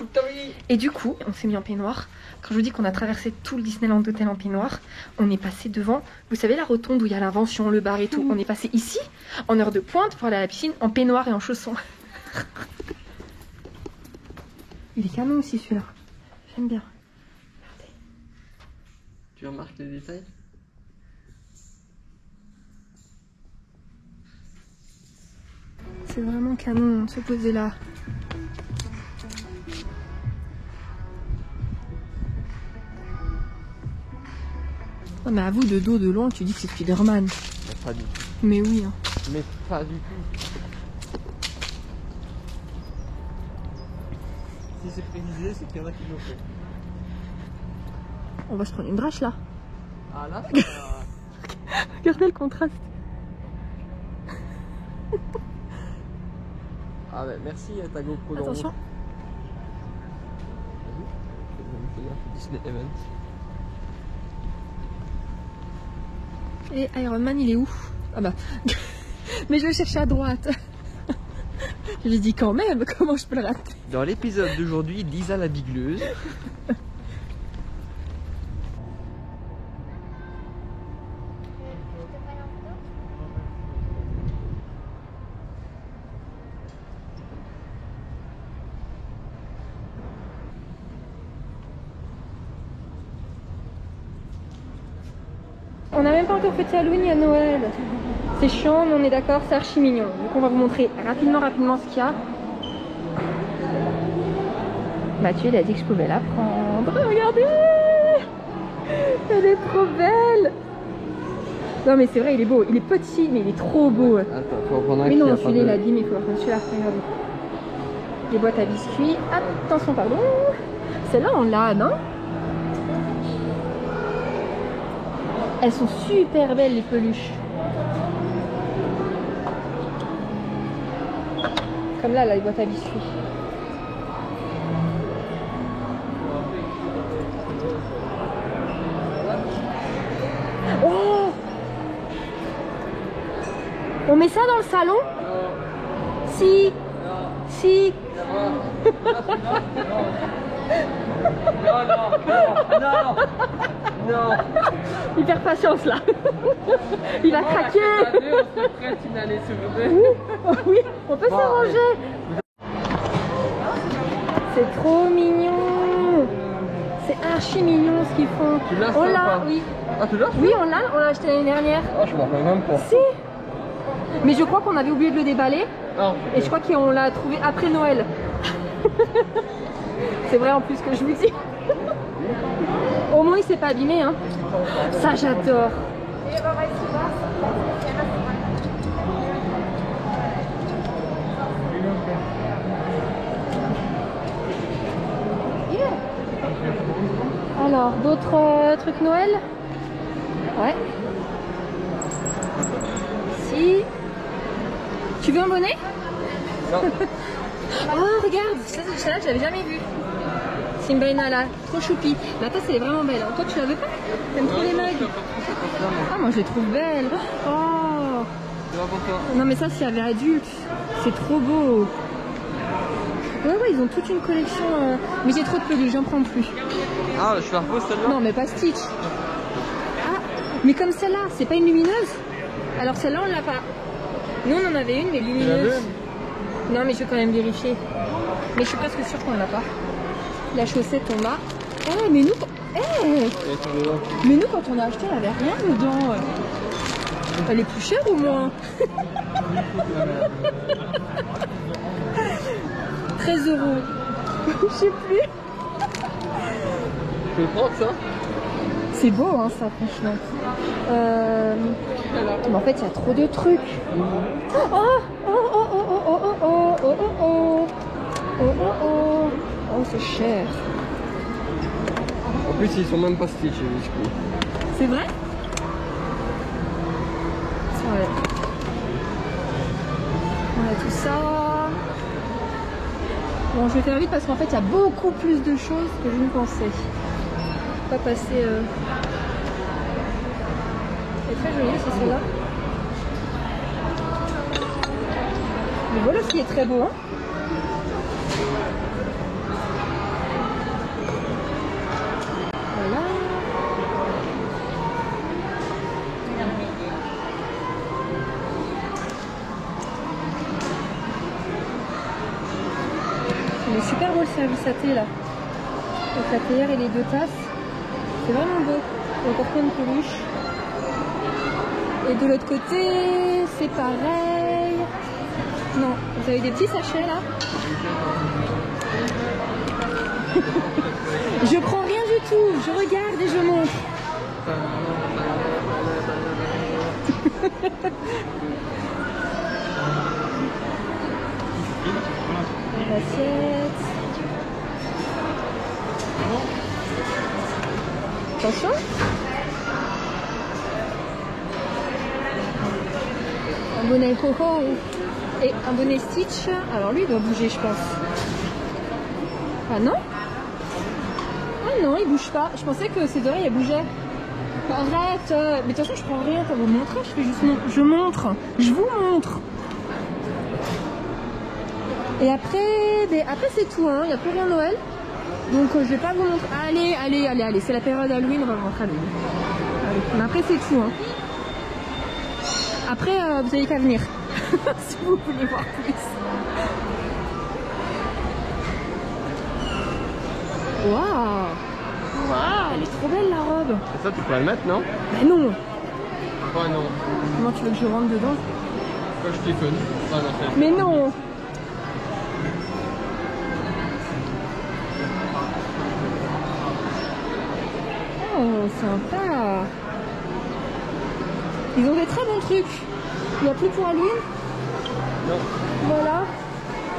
Et du coup, on s'est mis en peignoir. Quand je vous dis qu'on a traversé tout le Disneyland Hotel en peignoir, on est passé devant, vous savez, la rotonde où il y a l'invention, le bar et tout. On est passé ici, en heure de pointe, pour aller à la piscine, en peignoir et en chaussons. Il est canon aussi, celui-là. J'aime bien. Regardez. Tu remarques les détails? C'est vraiment canon de se poser là. Oh, mais à vous, de dos, de loin, tu dis que c'est Spider-Man. Mais pas du tout. Mais oui. Hein. Mais pas du tout. Si c'est précisé, c'est qu'il y en a qui l'ont fait. On va se prendre une drache là. Ah là, Regardez le contraste. Ah ouais, merci à ta GoPro. Attention. Disney Event. Et Iron Man, il est où? Ah bah. Mais je le cherche à droite. Je lui dis quand même, comment je peux le rater? Dans l'épisode d'aujourd'hui, Lisa la bigleuse. On n'a même pas encore fêté Halloween, il y a Noël. C'est chiant, mais on est d'accord, c'est archi mignon. Donc on va vous montrer rapidement ce qu'il y a. Mathieu, il a dit que je pouvais la prendre. Regardez! Elle est trop belle! Non mais c'est vrai, il est beau. Il est petit, mais il est trop beau. Attends, faut prendre un mais qui non, a celui-là, pas il a de... dit, mais il faut prendre celui-là. Regardez. Les boîtes à biscuits. Attention, pardon. Celle-là, on l'a, non? Elles sont super belles, les peluches. Comme là, les boîtes à biscuits. Oh! On met ça dans le salon? Si. Si. Non. Il perd patience là. Il va craquer. Oui, on peut s'arranger. C'est trop mignon. C'est archi mignon ce qu'ils font. Tu l'as, On ça, l'a, ou pas? oui. Ah, tu l'as? Oui, on l'a acheté l'année dernière. Ah, je m'en rappelle même pas. Si. Mais je crois qu'on avait oublié de le déballer. Ah, Et je crois qu'on l'a trouvé après Noël. C'est vrai en plus que je vous dis. Au moins il s'est pas abîmé hein. Ça j'adore. Yeah. Alors d'autres trucs Noël? Ouais. Si. Tu veux un bonnet? non. Oh regarde, celle-là j'avais jamais vue. Simba et Nala, trop choupi. La tasse elle est vraiment belle. Hein. Toi tu la veux pas? T'aimes trop les mugs? Ah moi je les trouve belles. Oh. Non mais ça c'est avec adulte. C'est trop beau. Ouais ils ont toute une collection. Mais j'ai trop de peluches, j'en prends plus. Ah je la repose celle-là? Non mais pas Stitch. Ah mais comme celle-là, c'est pas une lumineuse? Alors celle-là on l'a pas. Nous on en avait une mais lumineuse. Non mais je vais quand même vérifier. Mais je suis presque sûre qu'on l'a pas. La chaussette on l'a. Eh mais nous mais nous quand on a acheté elle avait rien dedans. Elle est plus chère au moins. 13 €. Je sais plus. Tu peux prendre ça? C'est beau hein ça franchement. Mais en fait il y a trop de trucs. Oh oh oh oh oh oh oh oh oh oh oh oh oh oh c'est cher. En plus ils sont même pas Stitch les biscuits. C'est vrai? Ouais. On a tout ça. Bon je vais faire vite parce qu'en fait il y a beaucoup plus de choses que je ne pensais. Pas passer. Elle est très jolie, c'est celle-là. Le vol aussi est très beau. Hein, voilà. Il est super beau le service à thé là. Avec la théière et les deux tasses. C'est vraiment beau. Il y a encore plein de peluches. Et de l'autre côté, c'est pareil. Non, vous avez des petits sachets là. Je prends rien du tout, je regarde et je montre. L'assiette. Attention. bonnet Coco et un bonnet Stitch. Alors lui il doit bouger je pense. Ah non? Ah non il bouge pas. Je pensais que ses oreilles elles bougeaient. Arrête. Mais de toute façon je prends rien pour vous montrer. Je fais juste je montre. Je vous montre. Et après, c'est tout, hein. Il n'y a plus rien Noël. Donc je vais pas vous montrer. Allez. C'est la période Halloween, on va rentrer Halloween. Allez. Mais après c'est tout, hein. Après vous avez qu'à venir. Si vous voulez voir plus. Waouh, elle est trop belle la robe. Et ça tu pourrais le mettre, non? Mais non. Ah non. Comment tu veux que je rentre dedans? Quand je déconne. Ah non, c'est... Mais non. Oh, sympa. Ils ont des très bons trucs. Il n'y a plus pour Halloween? Non. Voilà.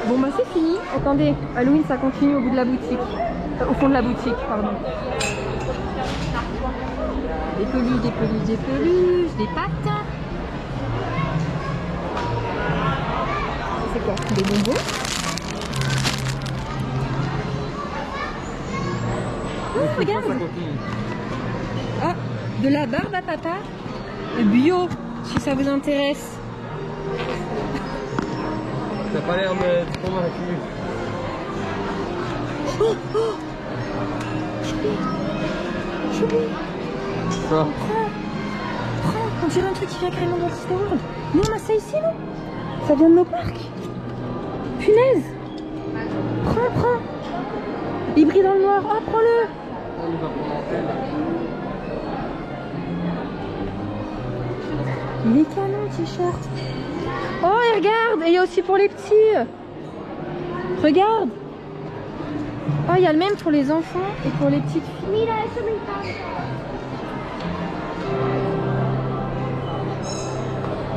Bon bah c'est fini. Attendez, Halloween ça continue au bout de la boutique. Au fond de la boutique, pardon. Des peluches, des pâtes. C'est quoi? Des bonbons. Oh, regarde. Ah, de la barbe à papa. Bio, si ça vous intéresse. T'as pas l'air de convaincu. Choubi. Quoi? Prends, on dirait un truc qui vient carrément dans Disney World. Nous on a ça ici, non? Ça vient de nos parcs. Punaise. Prends. Il brille dans le noir. Oh, prends-le. On va prendre l'antenne. Il est canon, t-shirt. Oh, et regarde, et il y a aussi pour les petits. Regarde. Oh, il y a le même pour les enfants et pour les petites filles.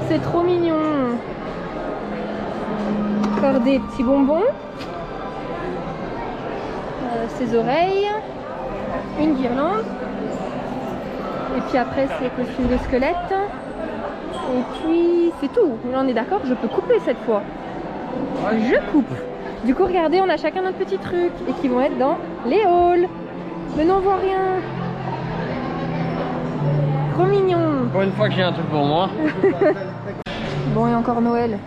C'est trop mignon. Encore des petits bonbons. Ses oreilles. Une guirlande. Et puis après, c'est costume de squelette. Et puis, c'est tout. Là, on est d'accord, je peux couper cette fois. Je coupe. Du coup, regardez, on a chacun notre petit truc. Et qui vont être dans les hauls. Mais non, on voit rien. Trop mignon. Pour une fois que j'ai un truc pour moi. Bon, et encore Noël.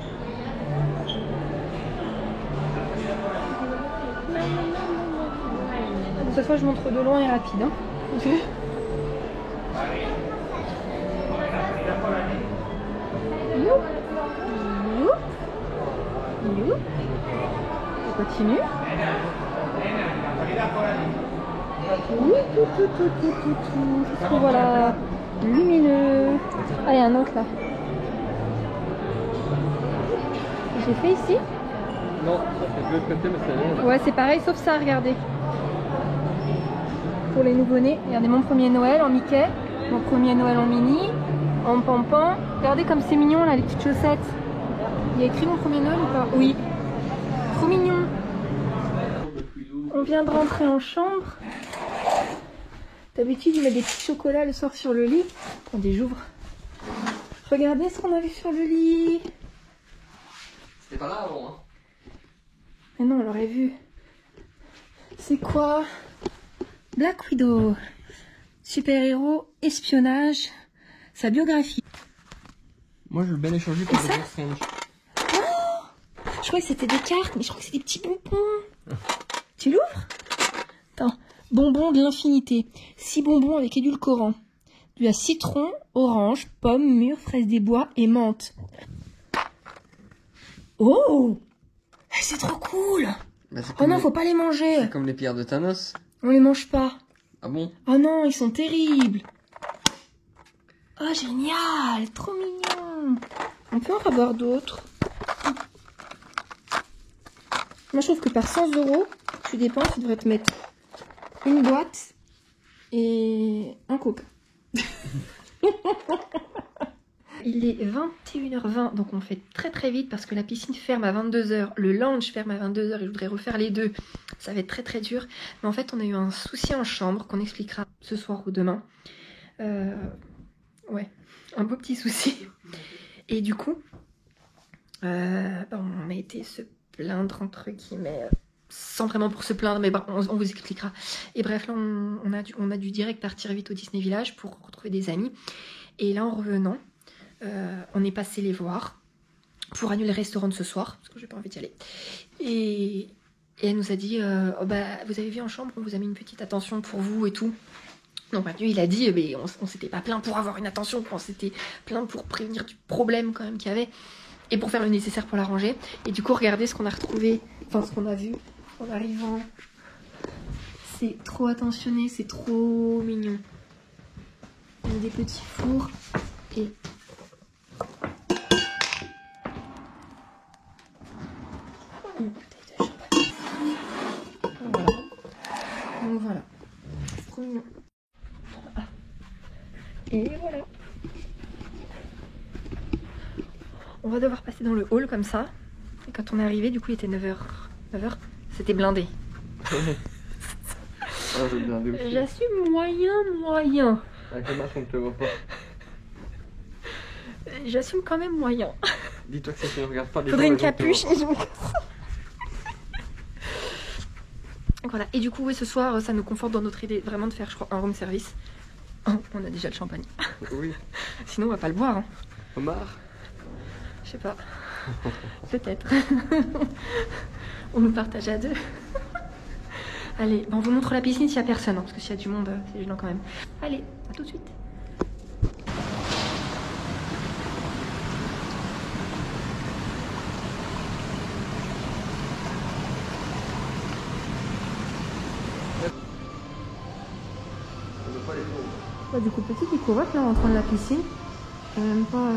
Cette fois, je montre de loin et rapide. Hein. Ok. On continue. Tout. Voilà. Lumineux. Ah, il y a un autre là. J'ai fait ici? Non, ça c'est de l'autre côté, mais c'est rien. Ouais, c'est pareil, sauf ça, regardez. Pour les nouveau-nés, regardez mon premier Noël en Mickey, mon premier Noël en Minnie, en Pampan. Regardez comme c'est mignon là, les petites chaussettes. Il y a écrit mon premier Noël ou pas? Oui. Trop mignon. On vient de rentrer en chambre. D'habitude, il met des petits chocolats le soir sur le lit. Attendez, j'ouvre. Regardez ce qu'on a vu sur le lit. C'était pas là avant, hein. Mais non, on l'aurait vu. C'est quoi? Black Widow. Super-héros, espionnage, sa biographie. Moi, je veux bien échanger pour le Strange. Oh, je croyais que c'était des cartes, mais je crois que c'est des petits bonbons. Tu l'ouvres? Attends. Bonbons de l'infinité. 6 bonbons avec édulcorant. Du citron, orange, pomme, mûre, fraise des bois et menthe. Oh! C'est trop cool! Bah, Oh non, faut pas les manger. C'est comme les pierres de Thanos. On les mange pas. Ah bon? Oh non, ils sont terribles. Oh, génial! Trop mignon. On peut en avoir d'autres. Moi, je trouve que par 100 €, tu dépenses, tu devrais te mettre une boîte et un coca. Il est 21h20, donc on fait très très vite parce que la piscine ferme à 22h, le lounge ferme à 22h et je voudrais refaire les deux. Ça va être très très dur. Mais en fait, on a eu un souci en chambre qu'on expliquera ce soir ou demain. Ouais, un beau petit souci. Et du coup, On a été se plaindre entre guillemets, sans vraiment pour se plaindre, mais bon, on vous expliquera. Et bref, là on a dû direct partir vite au Disney Village pour retrouver des amis. Et là en revenant, on est passé les voir pour annuler le restaurant de ce soir, parce que j'ai pas envie d'y aller. Et elle nous a dit, vous avez vu en chambre, on vous a mis une petite attention pour vous et tout. Donc Mathieu il a dit, mais on s'était pas plaint pour avoir une attention, on s'était plaint pour prévenir du problème quand même qu'il y avait, et pour faire le nécessaire pour la ranger. Et du coup regardez ce qu'on a retrouvé, enfin ce qu'on a vu en arrivant. C'est trop attentionné, c'est trop mignon. Il y a des petits fours et... une bouteille de champagne. Voilà. Donc voilà. C'est trop mignon. Et voilà. On va devoir passer dans le hall comme ça. Et quand on est arrivé, du coup il était 9h. 9h, c'était blindé. J'assume moyen. Avec le masque, on ne te voit pas. J'assume quand même moyen. Dis-toi que si tu ne regardes pas les faudrait gens, une les gens te capuche voient. et je me casse. Voilà. Et du coup, oui, ce soir, ça nous conforte dans notre idée vraiment de faire, je crois, un room service. Oh, on a déjà le champagne. Oui. Sinon, on va pas le boire. Hein. Omar. Je sais pas. Peut-être. On nous partage à deux. Allez, on vous montre la piscine s'il y a personne, hein, parce que s'il y a du monde, c'est gênant quand même. Allez, à tout de suite. Du coup, petite découverte là en rentrant de la piscine. Même pas.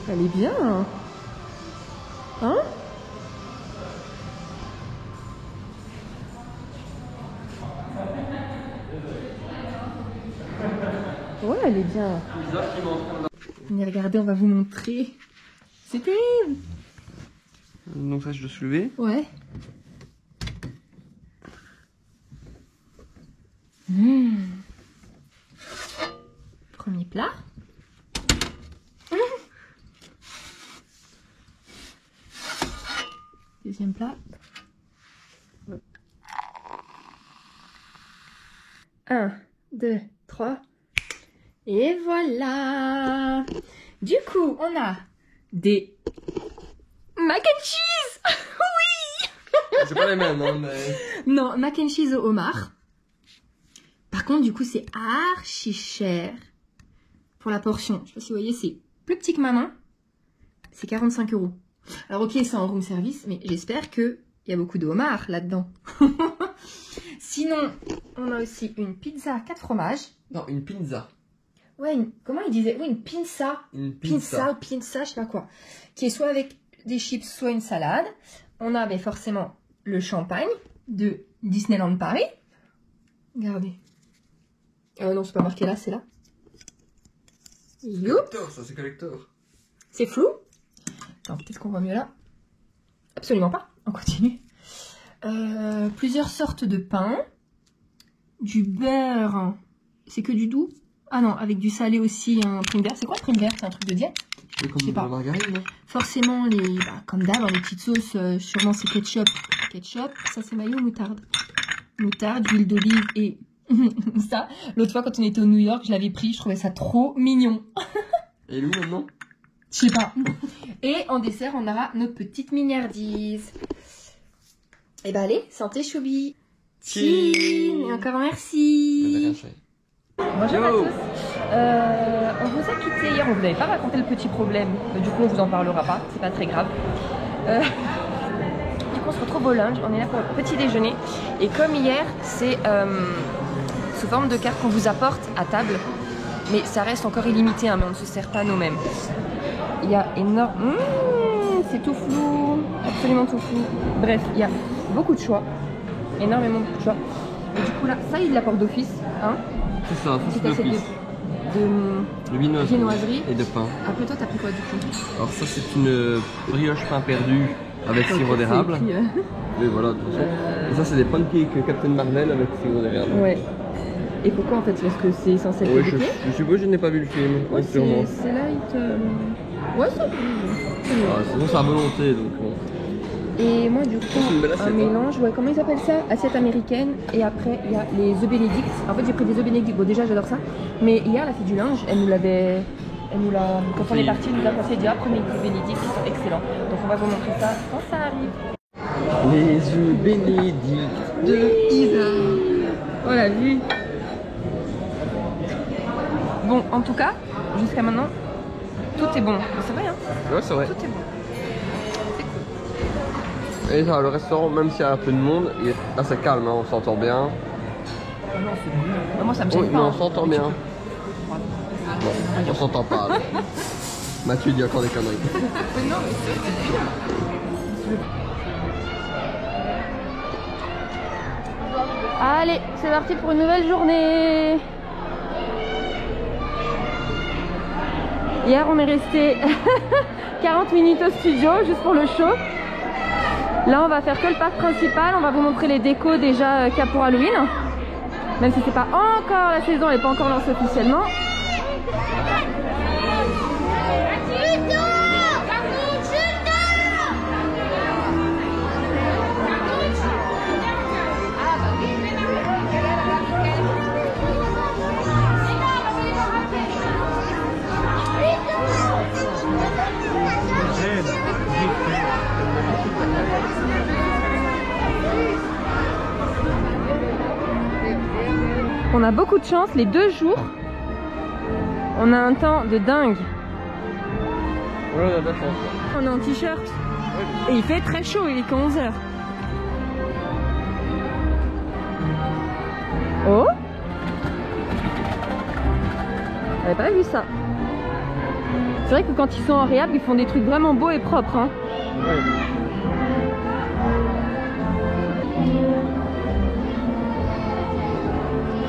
Elle est bien. Hein? Ouais, elle est bien. Venez regarder, on va vous montrer. C'est terrible. Donc ça, je dois soulever. Ouais. Premier plat. Deuxième plat. 1, 2, 3. Et voilà. Du coup, on a des mac and cheese. Oui. C'est pas les mêmes, hein, mais... Non, mac and cheese au homard. Par contre, du coup, c'est archi cher pour la portion. Je sais pas si vous voyez, c'est plus petit que ma main. C'est 45 €. Alors ok, c'est en room service, mais j'espère qu'il y a beaucoup de homard là-dedans. Sinon, on a aussi une pizza 4 fromages. Non, une pizza. Ouais, comment il disait? Oui, une pinza. Une Pinza ou pinza, je sais pas quoi. Qui est soit avec des chips, soit une salade. On a forcément le champagne de Disneyland Paris. Regardez. Non, c'est pas marqué là, c'est là. Youp. Collector, ça c'est collector. C'est flou. Attends, peut-être qu'on voit mieux là. Absolument pas. On continue. Plusieurs sortes de pain. Du beurre. C'est que du doux. Ah non, avec du salé aussi, un prime vert. C'est quoi le prime vert? C'est un truc de diète? C'est comme Je sais pas. la margarine, non? Forcément, comme d'hab, les petites sauces, sûrement c'est ketchup. Ketchup, ça c'est mayo ou moutarde? Moutarde, huile d'olive et ça. L'autre fois, quand on était au New York, je l'avais pris, je trouvais ça trop mignon. Et lui maintenant? Je sais pas. Et en dessert, on aura nos petites mignardises. Et bah allez, santé Choubi. Cheers. Et encore merci. Bonjour à tous. On vous a quitté hier, on vous avait pas raconté le petit problème. Du coup, on vous en parlera pas, c'est pas très grave. Du coup, on se retrouve au lunch, on est là pour le petit déjeuner. Et comme hier, c'est sous forme de carte qu'on vous apporte à table. Mais ça reste encore illimité, hein, mais on ne se sert pas nous-mêmes. Il y a énormément... c'est tout flou, absolument tout flou. Bref, il y a beaucoup de choix, énormément de choix. Et du coup là, ça il l'apporte d'office, hein. C'est ça, c'est d'office. De viennoiserie et de pain. Après toi, t'as pris quoi du coup? Alors ça c'est une brioche pain perdu avec sirop d'érable. Et voilà, de toute façon. Et ça c'est des pancakes Captain Marvel avec sirop d'érable. Ouais. Et pourquoi en fait? Parce que c'est censé être Oui, éduqué. je suppose que je n'ai pas vu le film, Ouais, sûrement. c'est là, il te... Ouais, ça peut. Sinon c'est à volonté donc bon. Et moi du coup, C'est une belle assiette, un mélange, ouais, comment ils appellent ça? Assiette américaine. Et après, il y a les œufs bénédicts. En fait, j'ai pris des œufs bénédicts. Bon, déjà, j'adore ça. Mais hier, la fille du linge, quand on est parti, elle nous a conseillé de dire, prenez les œufs bénédicts, ils sont excellents. Donc on va vous montrer ça quand ça arrive. Les œufs bénédicts De Isa. Oh la vue. Bon, en tout cas, jusqu'à maintenant, tout est bon. C'est vrai, hein? Ouais, c'est vrai. Tout est bon. Et ça, le restaurant, même s'il y a un peu de monde, là c'est calme, hein, on s'entend bien. Non, c'est bon. Non, moi, ça me gêne Oui, pas. mais on hein. s'entend bien. Non, on s'entend pas. Là. Mathieu dit encore des conneries. Non, mais c'est bien. Allez, c'est parti pour une nouvelle journée. Hier, on est resté 40 minutes au studio juste pour le show. Là, on va faire que le parc principal. On va vous montrer les décos déjà qu'il y a pour Halloween. Même si c'est pas encore la saison, elle n'est pas encore lancée officiellement. On a beaucoup de chance, les 2 jours, on a un temps de dingue. Ouais, on a de la chance. On est en t-shirt et il fait très chaud, il est que 11 h. Oh, j'avais pas vu ça. C'est vrai que quand ils sont en réhab, ils font des trucs vraiment beaux et propres, hein. Ouais.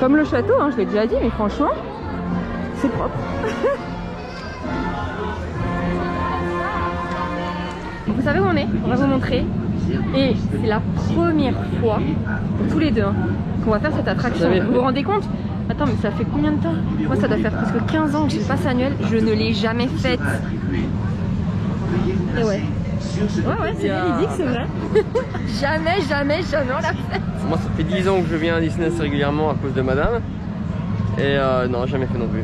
Comme le château, hein, je l'ai déjà dit, mais franchement, c'est propre. Vous savez où on est? On va vous montrer. Et c'est la première fois, pour tous les deux, hein, qu'on va faire cette attraction. Vous vous rendez compte? Attends, mais ça fait combien de temps? Moi, ça doit faire presque 15 ans que j'ai le pass annuel. Je ne l'ai jamais faite. Et ouais. Ouais, c'est véridique, c'est vrai. Jamais on l'a fait. Moi, ça fait 10 ans que je viens à Disney assez régulièrement à cause de madame. Et non, jamais fait non plus.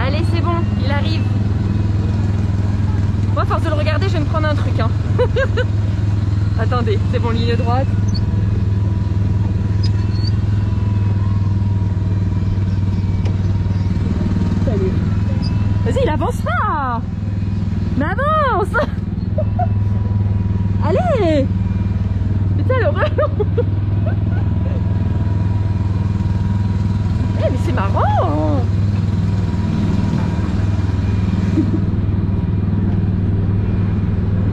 Allez, c'est bon, il arrive. Moi, à force de le regarder, je vais me prendre un truc, hein. Attendez, c'est bon, ligne droite. Salut. Vas-y, il avance pas. Mais avance. Allez. Putain, le relou. Eh, mais c'est marrant.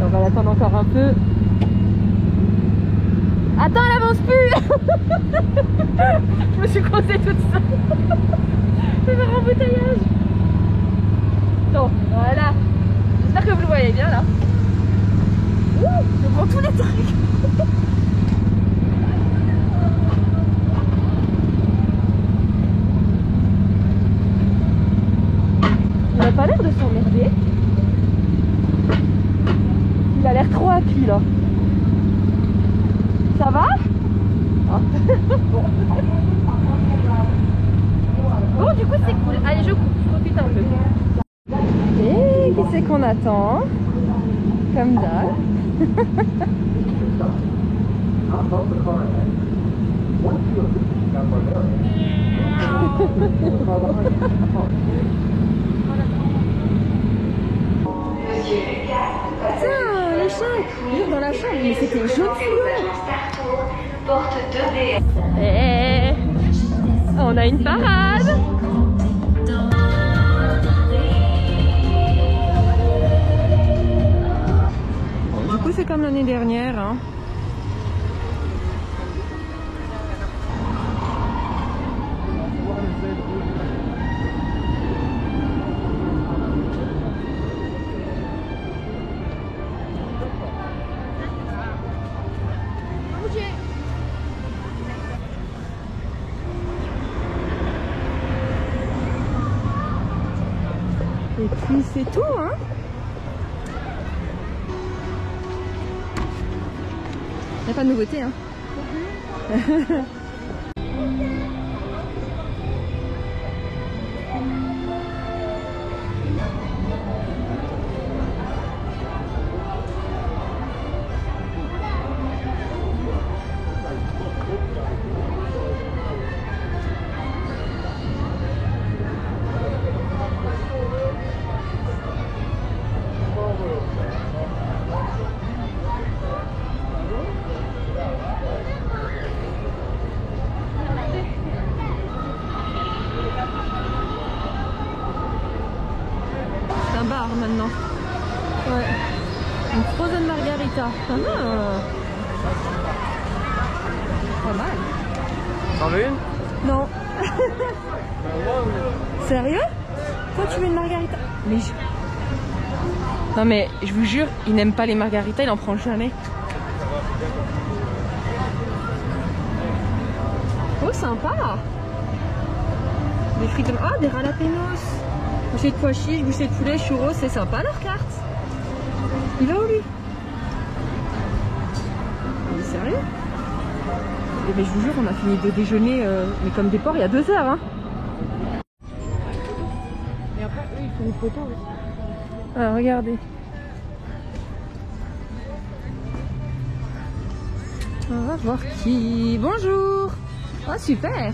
On va l'attendre encore un peu. Attends, elle avance plus. Je me suis coincée toute seule. Je vais faire un embouteillage. Bon, voilà. J'espère que vous le voyez bien là. Ouh, je prends tous les trucs. Il a pas l'air de s'emmerder. Il a l'air trop happy là. Ça va? Ah. Bon, du coup c'est cool. Allez, je coupe, je profite un peu. Et qui c'est qu'on attend? Comme d'hab. Tiens, le chat, il est dans la chambre, mais c'était jaune fluo. Et on a une parade. Du coup, c'est comme l'année dernière, hein. puis c'est tout, hein. Il n'y a pas de nouveauté, hein. Bar maintenant. Ouais. Une frozen margarita. Ah, pas mal. T'en veux une? Non. Sérieux? Toi tu veux une margarita? Mais je... Non mais je vous jure, il n'aime pas les margaritas, il en prend jamais. Oh sympa. Des frites de... Ah des jalapenos. Bouchée de pois chiches, bouchée de poulet, churros, c'est sympa leur carte. Il va où lui? Il est sérieux? Et ben, je vous jure, on a fini de déjeuner, mais comme des porcs, il y a 2 heures. Hein. Et après, eux, ils font une photo aussi. Ah, regardez. On va voir qui. Bonjour. Ah, super.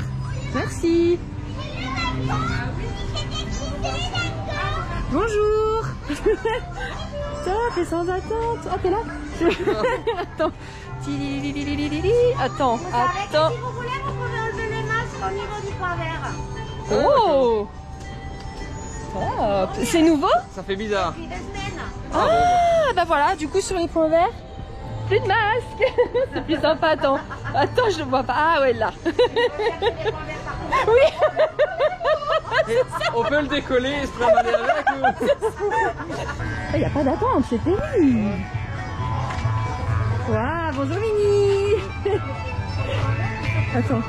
Merci. Bonjour. Top, et sans attente. Ah, t'es là? Attends. Attends, attends. Si vous voulez, vous pouvez enlever les masques au niveau du point vert. Oh. Top. C'est nouveau? Ça fait bizarre. Depuis 2 semaines. Ah, bah voilà, du coup, sur les points verts, plus de masque. C'est plus sympa, attends. Attends, je le vois pas. Ah, ouais, là. Oui. On peut le décoller et se trimballer avec ou... Il n'y a pas d'attente, c'est terrible. Waouh, bonjour Mini. Attends.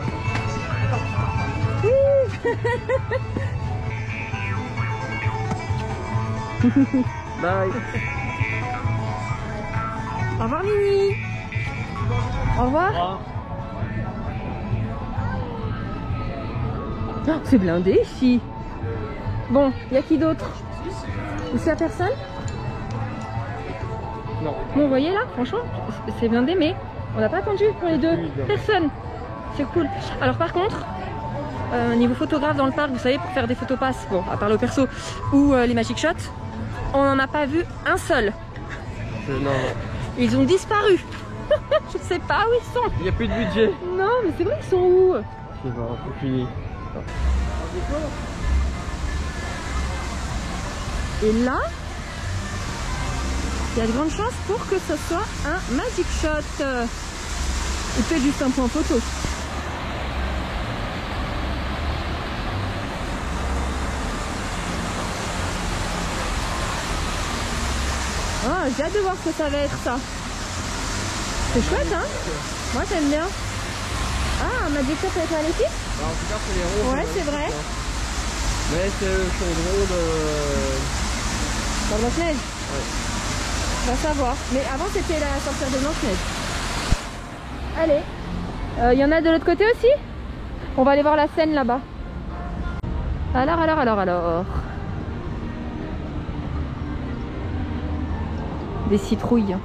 Bye. Au revoir Mini. Au revoir. Oh, c'est blindé ici. Bon, il y a qui d'autre? C'est la personne? Non. Bon, vous voyez là, franchement, c'est blindé, mais on n'a pas attendu pour les 2 personnes. C'est cool. Alors par contre, niveau photographe dans le parc, vous savez, pour faire des photos passes, bon, à part le perso ou les magic shots, on n'en a pas vu un seul. Non. Ils ont disparu. Je sais pas où ils sont. Il n'y a plus de budget. Non, mais c'est vrai, ils sont où? Je sais pas, c'est fini. Et là, il y a de grandes chances pour que ce soit un magic shot. Ou peut-être juste un point photo. Ah, j'ai hâte de voir ce que ça va être ça. C'est chouette, hein? Moi j'aime bien. Ah, un magic shot avec la l'équipe? En tout cas, c'est les ronds. Ouais, c'est vrai. Mais c'est le chaudron de... Dans Blanche-Neige? Ouais. On va savoir. Mais avant c'était la sorcière de Blanche-Neige. Allez. Il y en a de l'autre côté aussi? On va aller voir la scène là-bas. Alors. Des citrouilles.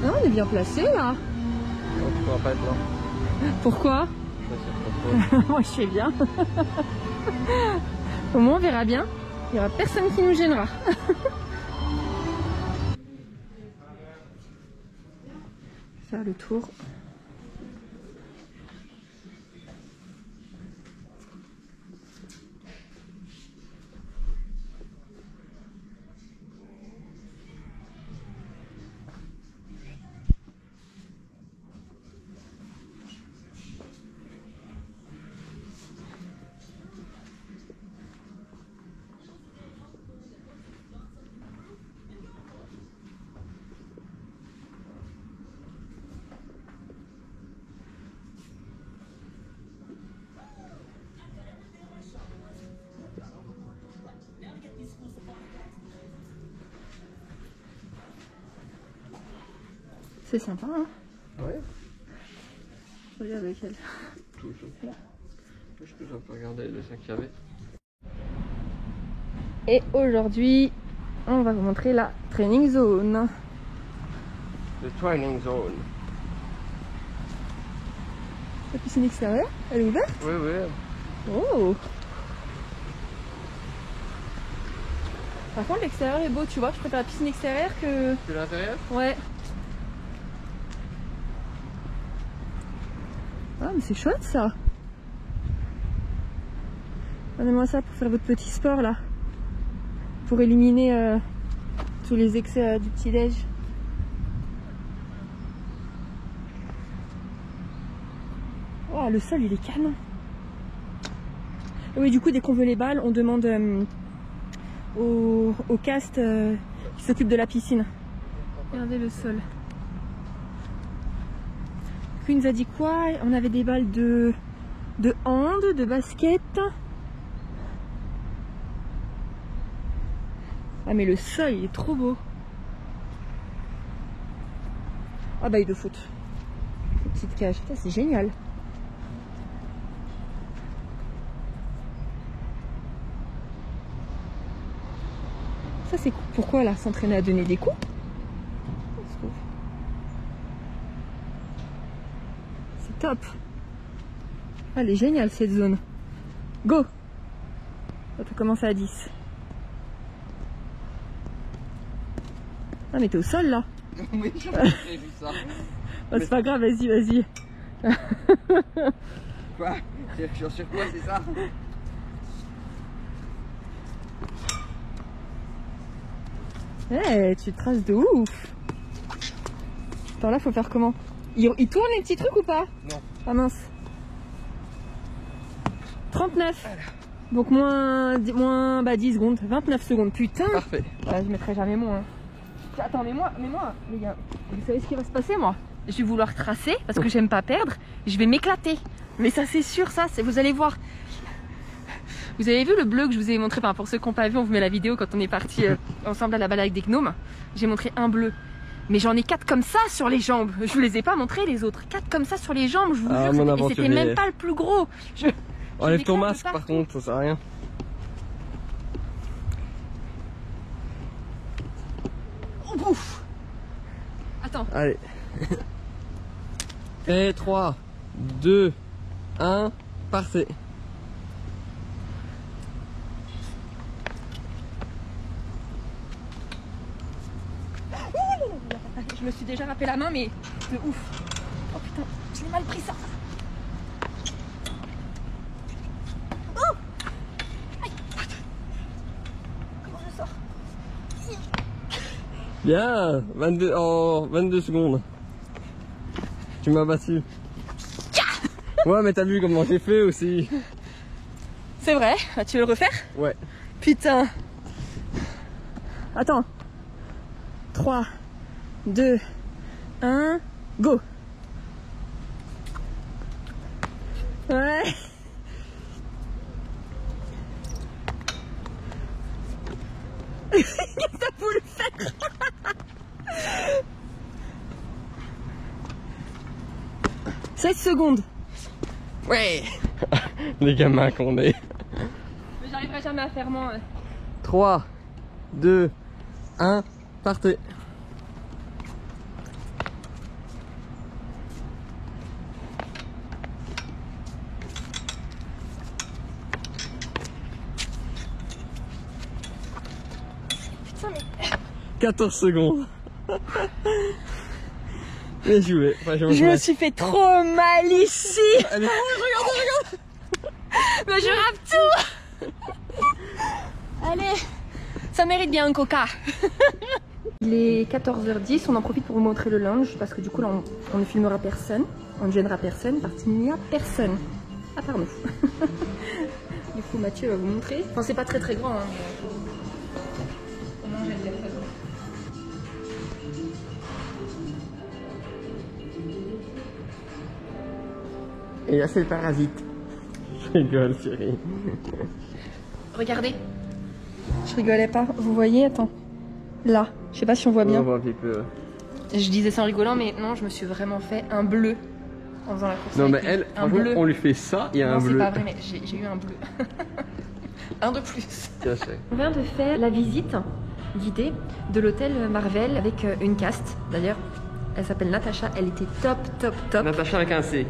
Ah, on est bien placé là. Non, tu pourras pas être là. Pourquoi? Je sais pas trop. Moi je sais bien. Au moins on verra bien. Il n'y aura personne qui nous gênera. Faire le tour. C'est sympa, hein? Ouais. Regarde avec elle. Là. Je peux un peu regarder les dessins qu'il y avait. Et aujourd'hui, on va vous montrer la training zone. Le training zone. La piscine extérieure, elle est ouverte? Oui, oui. Oh! Par contre, l'extérieur est beau, tu vois. Je préfère la piscine extérieure que l'intérieur? Ouais. Ah, mais c'est chouette ça! Donnez-moi ça pour faire votre petit sport là. Pour éliminer tous les excès du petit-déj. Oh, le sol il est canon. Et oui, du coup, dès qu'on veut les balles, on demande au cast qui s'occupe de la piscine. Regardez le sol. Il nous a dit quoi? On avait des balles de hand, de basket. Ah mais le sol il est trop beau. Ah bah il de foot. Une petite cage, c'est génial. Ça c'est pourquoi là, s'entraîner à donner des coups? C'est top. Ah, elle est géniale cette zone. Go! Ça peut commencer à 10. Ah mais t'es au sol là. Oui, j'ai vu ça. Oh, c'est pas grave, vas-y, vas-y. Quoi? Sur quoi c'est ça? Eh, tu traces de ouf. Attends, là faut faire comment? Il tourne les petits trucs ou pas? Non. Ah mince. 39. Donc moins 10 secondes. 29 secondes, putain. Parfait. Voilà, je mettrai jamais moins. Attends, mais moi, les gars, vous savez ce qui va se passer, moi? Je vais vouloir tracer parce que j'aime pas perdre. Je vais m'éclater. Mais ça, c'est sûr, ça, vous allez voir. Vous avez vu le bleu que je vous ai montré? Enfin, pour ceux qui n'ont pas vu, on vous met la vidéo quand on est parti ensemble à la balade avec des gnomes. J'ai montré un bleu. Mais j'en ai 4 comme ça sur les jambes. Je vous les ai pas montrés les autres. 4 comme ça sur les jambes, je vous jure. Et c'était même pas le plus gros. Enlève ton masque par contre, ça sert à rien. Oh, ouf. Attends. Allez. Et 3, 2, 1, partez. Je me suis déjà râpé la main, mais de ouf. Oh putain, je l'ai mal pris ça. Oh, aïe. Comment je sors? Bien, 22 en 22 secondes. Tu m'as battu. Ouais, mais t'as vu comment j'ai fait aussi. C'est vrai, tu veux le refaire? Ouais. Putain. Attends. 3, 2, 1, go. Ouais. Qu'est-ce que t'as voulu faire? 16 secondes. Ouais. Les gamins qu'on est. Mais j'arriverai jamais à faire moins. 3, 2, 1, partez. Putain, mais... 14 secondes. Bien joué. Enfin, je me suis fait trop mal ici. Allez. Regarde. Mais je rappe tout. Allez, ça mérite bien un coca. Il est 14h10, on en profite pour vous montrer le lounge parce que du coup là on ne filmera personne, on ne gênera personne parce qu'il n'y a personne à part nous. Du coup Mathieu va vous montrer, enfin c'est pas très grand hein, mais... on mange avec personne. Et là c'est le parasite. Je rigole chérie. Regardez, je rigolais pas, vous voyez, attends, là, je sais pas si on voit bien. On voit un petit peu. Je disais ça en rigolant, mais non, je me suis vraiment fait un bleu en faisant la course. Non, mais avec elle, un bleu. on lui fait ça, il y a un Non, bleu. c'est pas vrai, mais j'ai eu un bleu. Un de plus. Tiens, c'est- On vient de faire la visite guidée de l'hôtel Marvel avec une cast. D'ailleurs, elle s'appelle Natacha, elle était top. Natacha avec un C.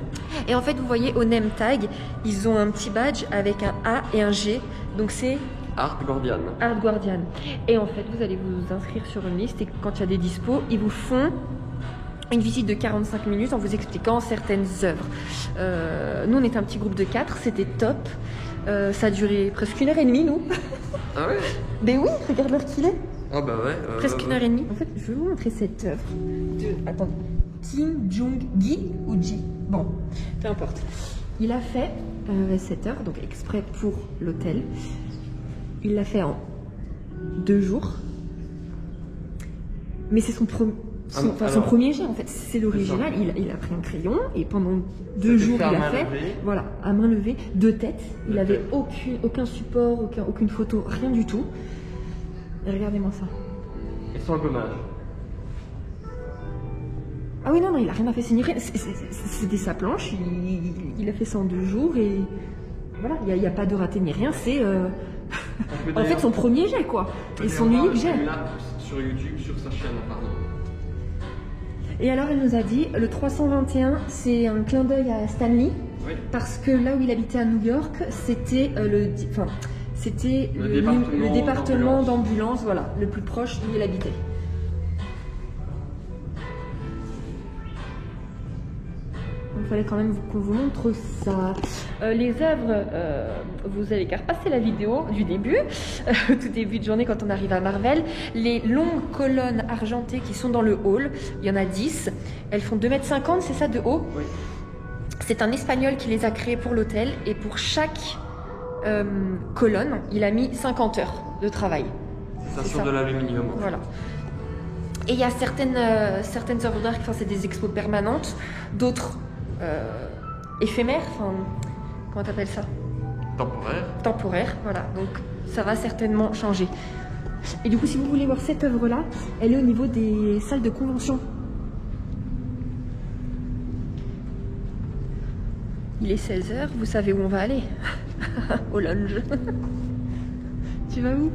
Et en fait, vous voyez au name tag, ils ont un petit badge avec un A et un G. Donc c'est Art Guardian. Art Guardian. Et en fait, vous allez vous inscrire sur une liste et quand il y a des dispos, ils vous font une visite de 45 minutes en vous expliquant certaines œuvres. Nous, on était un petit groupe de 4, c'était top. Ça a duré presque 1h30, nous. Ah ouais? Mais oui, regarde l'heure qu'il est. Ah bah ouais. Presque 1h30. En fait, je vais vous montrer cette œuvre de... Attendez. Kim Jong-gi ou Ji? Bon, peu importe. Il a fait cette œuvre, donc exprès pour l'hôtel. Il l'a fait en 2 jours. Mais c'est son premier jet en fait. C'est l'original. Il a pris un crayon et pendant 2 jours il a fait. Voilà, à main levée, 2 têtes. Il avait aucun support, aucune photo, rien du tout. Et regardez-moi ça. Et sans gommage. Ah oui, non, il a rien à fait signer. C'était sa planche. Il a fait ça en 2 jours et voilà, il n'y a pas de raté ni rien. C'est en fait son premier jet quoi. Et son unique jet. Sur YouTube, sur sa chaîne, pardon. Et alors elle nous a dit, le 321, c'est un clin d'œil à Stanley, Oui. parce que là où il habitait à New York, c'était le département d'ambulance, voilà, le plus proche d'où il habitait. Donc il fallait quand même qu'on vous montre ça. Les œuvres, vous allez qu'à repasser la vidéo du début, tout début de journée quand on arrive à Marvel. Les longues colonnes argentées qui sont dans le hall, il y en a 10. Elles font 2,50 m, c'est ça, de haut? Oui. C'est un Espagnol qui les a créées pour l'hôtel et pour chaque colonne, il a mis 50 heures de travail. C'est ça, sur de l'aluminium. Voilà. Et il y a certaines œuvres d'art, enfin, c'est des expos permanentes, d'autres éphémères, enfin, comment t'appelles ça? Temporaire, voilà. Donc ça va certainement changer. Et du coup, si vous voulez voir cette œuvre-là, elle est au niveau des salles de convention. Il est 16h, vous savez où on va aller? Au lounge. Tu vas où?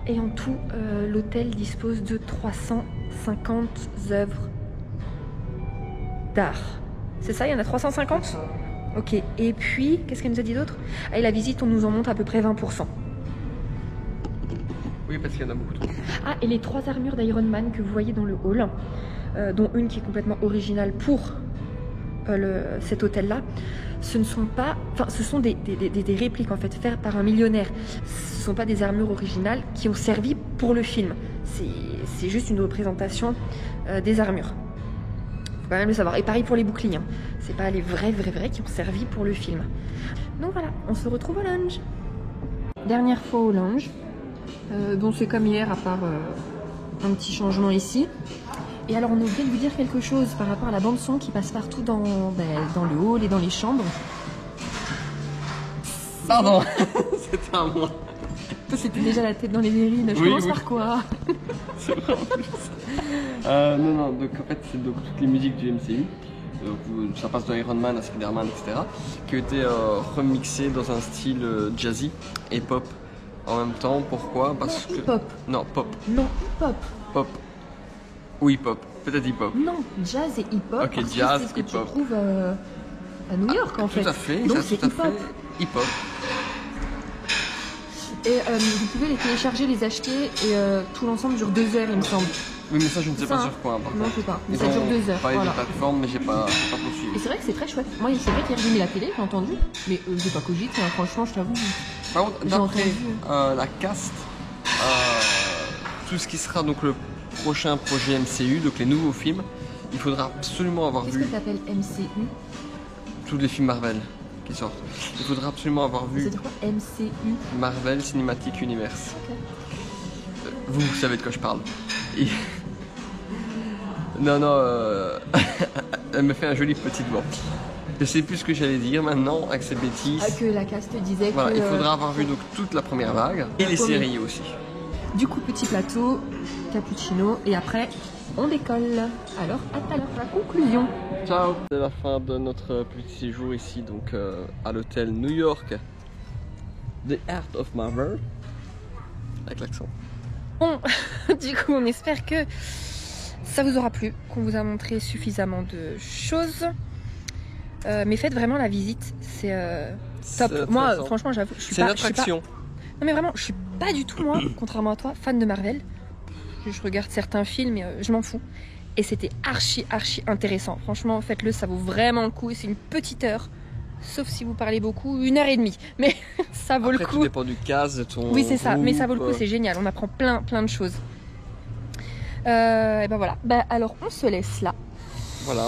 Et en tout, l'hôtel dispose de 350 œuvres d'art. C'est ça, il y en a 350? Ok, et puis, qu'est-ce qu'elle nous a dit d'autre? Ah, et la visite, on nous en monte à peu près 20%. Oui, parce qu'il y en a beaucoup trop. Ah, et les 3 armures d'Iron Man que vous voyez dans le hall, dont une qui est complètement originale pour cet hôtel-là, ce ne sont pas, enfin, ce sont des répliques en fait, faites par un millionnaire. Ce ne sont pas des armures originales qui ont servi pour le film. C'est juste une représentation des armures. Faut quand même le savoir. Et pareil pour les boucliers. Hein. C'est pas les vrais qui ont servi pour le film. Donc voilà, on se retrouve au lounge. Dernière fois au lounge. Bon, c'est comme hier, à part un petit changement ici. Et alors, on a oublié de vous dire quelque chose par rapport à la bande-son qui passe partout dans le hall et dans les chambres. Pardon. C'était à moi. Toi, c'était déjà la tête dans les verrines. Je commence par quoi? C'est vrai en plus. Non, donc en fait, c'est donc toutes les musiques du MCU. Donc, ça passe de Iron Man à Spider-Man, etc. Qui ont été remixées dans un style jazzy et pop en même temps. Pourquoi? Parce que. Hip-hop. Non, pop. Non, hip-hop. Pop. Ou hip-hop. Peut-être hip-hop. Non, jazz et hip-hop. Ok, parce jazz, que c'est ce que hip-hop. tu trouves à New York en fait. Tout à fait. Donc ça, c'est tout à hip-hop. fait. Hip-hop. Et vous pouvez les télécharger, les acheter et tout l'ensemble dure 2 heures il me semble. Oui, mais ça, je ne sais Ça, pas hein. sur quoi. Par Non, contre. je sais pas. Mais Ils ça dure ont 2 heures. parlé Voilà. des plateformes, mais j'ai pas poursuivi. Et c'est vrai que c'est très chouette. Moi, c'est vrai qu'hier j'ai mis la télé, j'ai entendu. Mais j'ai pas cogité, hein, franchement, je t'avoue. Par contre, J'ai d'après entendu. la cast, tout ce qui sera donc le prochain projet MCU, donc les nouveaux films, il faudra absolument avoir Qu'est-ce vu que t'appelles MCU? tous les films Marvel qui sortent. Il faudra absolument avoir vu C'est quoi MCU? Marvel Cinematic Universe. Ok. Vous savez de quoi je parle. Et- Non, elle me fait un joli petit doigt. Je sais plus ce que j'allais dire maintenant avec ces bêtises. Que la caste disait Voilà, que... il faudra avoir vu donc toute la première vague et les séries aussi. Du coup, petit plateau, cappuccino, et après, on décolle. Alors, à tout à l'heure, la conclusion. Ciao. C'est la fin de notre petit séjour ici, donc à l'hôtel New York, The Art of Marvel, avec l'accent. Bon, du coup, on espère que ça vous aura plu, qu'on vous a montré suffisamment de choses. Mais faites vraiment la visite, c'est top. Moi, franchement, j'avoue, je suis c'est pas... notre action. Non mais vraiment, je suis pas du tout, moi, contrairement à toi, fan de Marvel. Je regarde certains films et je m'en fous. Et c'était archi intéressant. Franchement, faites-le, ça vaut vraiment le coup. Et c'est une petite heure, sauf si vous parlez beaucoup, 1h30. Mais ça vaut Après, le coup. Tout dépend du cast, de ton Oui, c'est ça, mais ça vaut le coup, groupe. c'est génial. On apprend plein de choses. Et ben voilà. Ben, alors, on se laisse là. Voilà,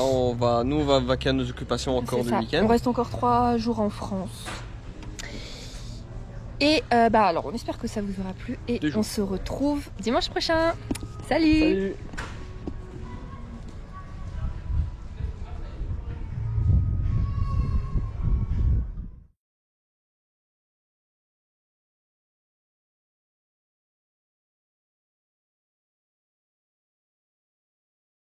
nous on va vaquer à nos occupations encore C'est du ça. week-end. On reste encore 3 jours en France. Et bah alors, on espère que ça vous aura plu. Et on se retrouve dimanche prochain. Salut. Salut.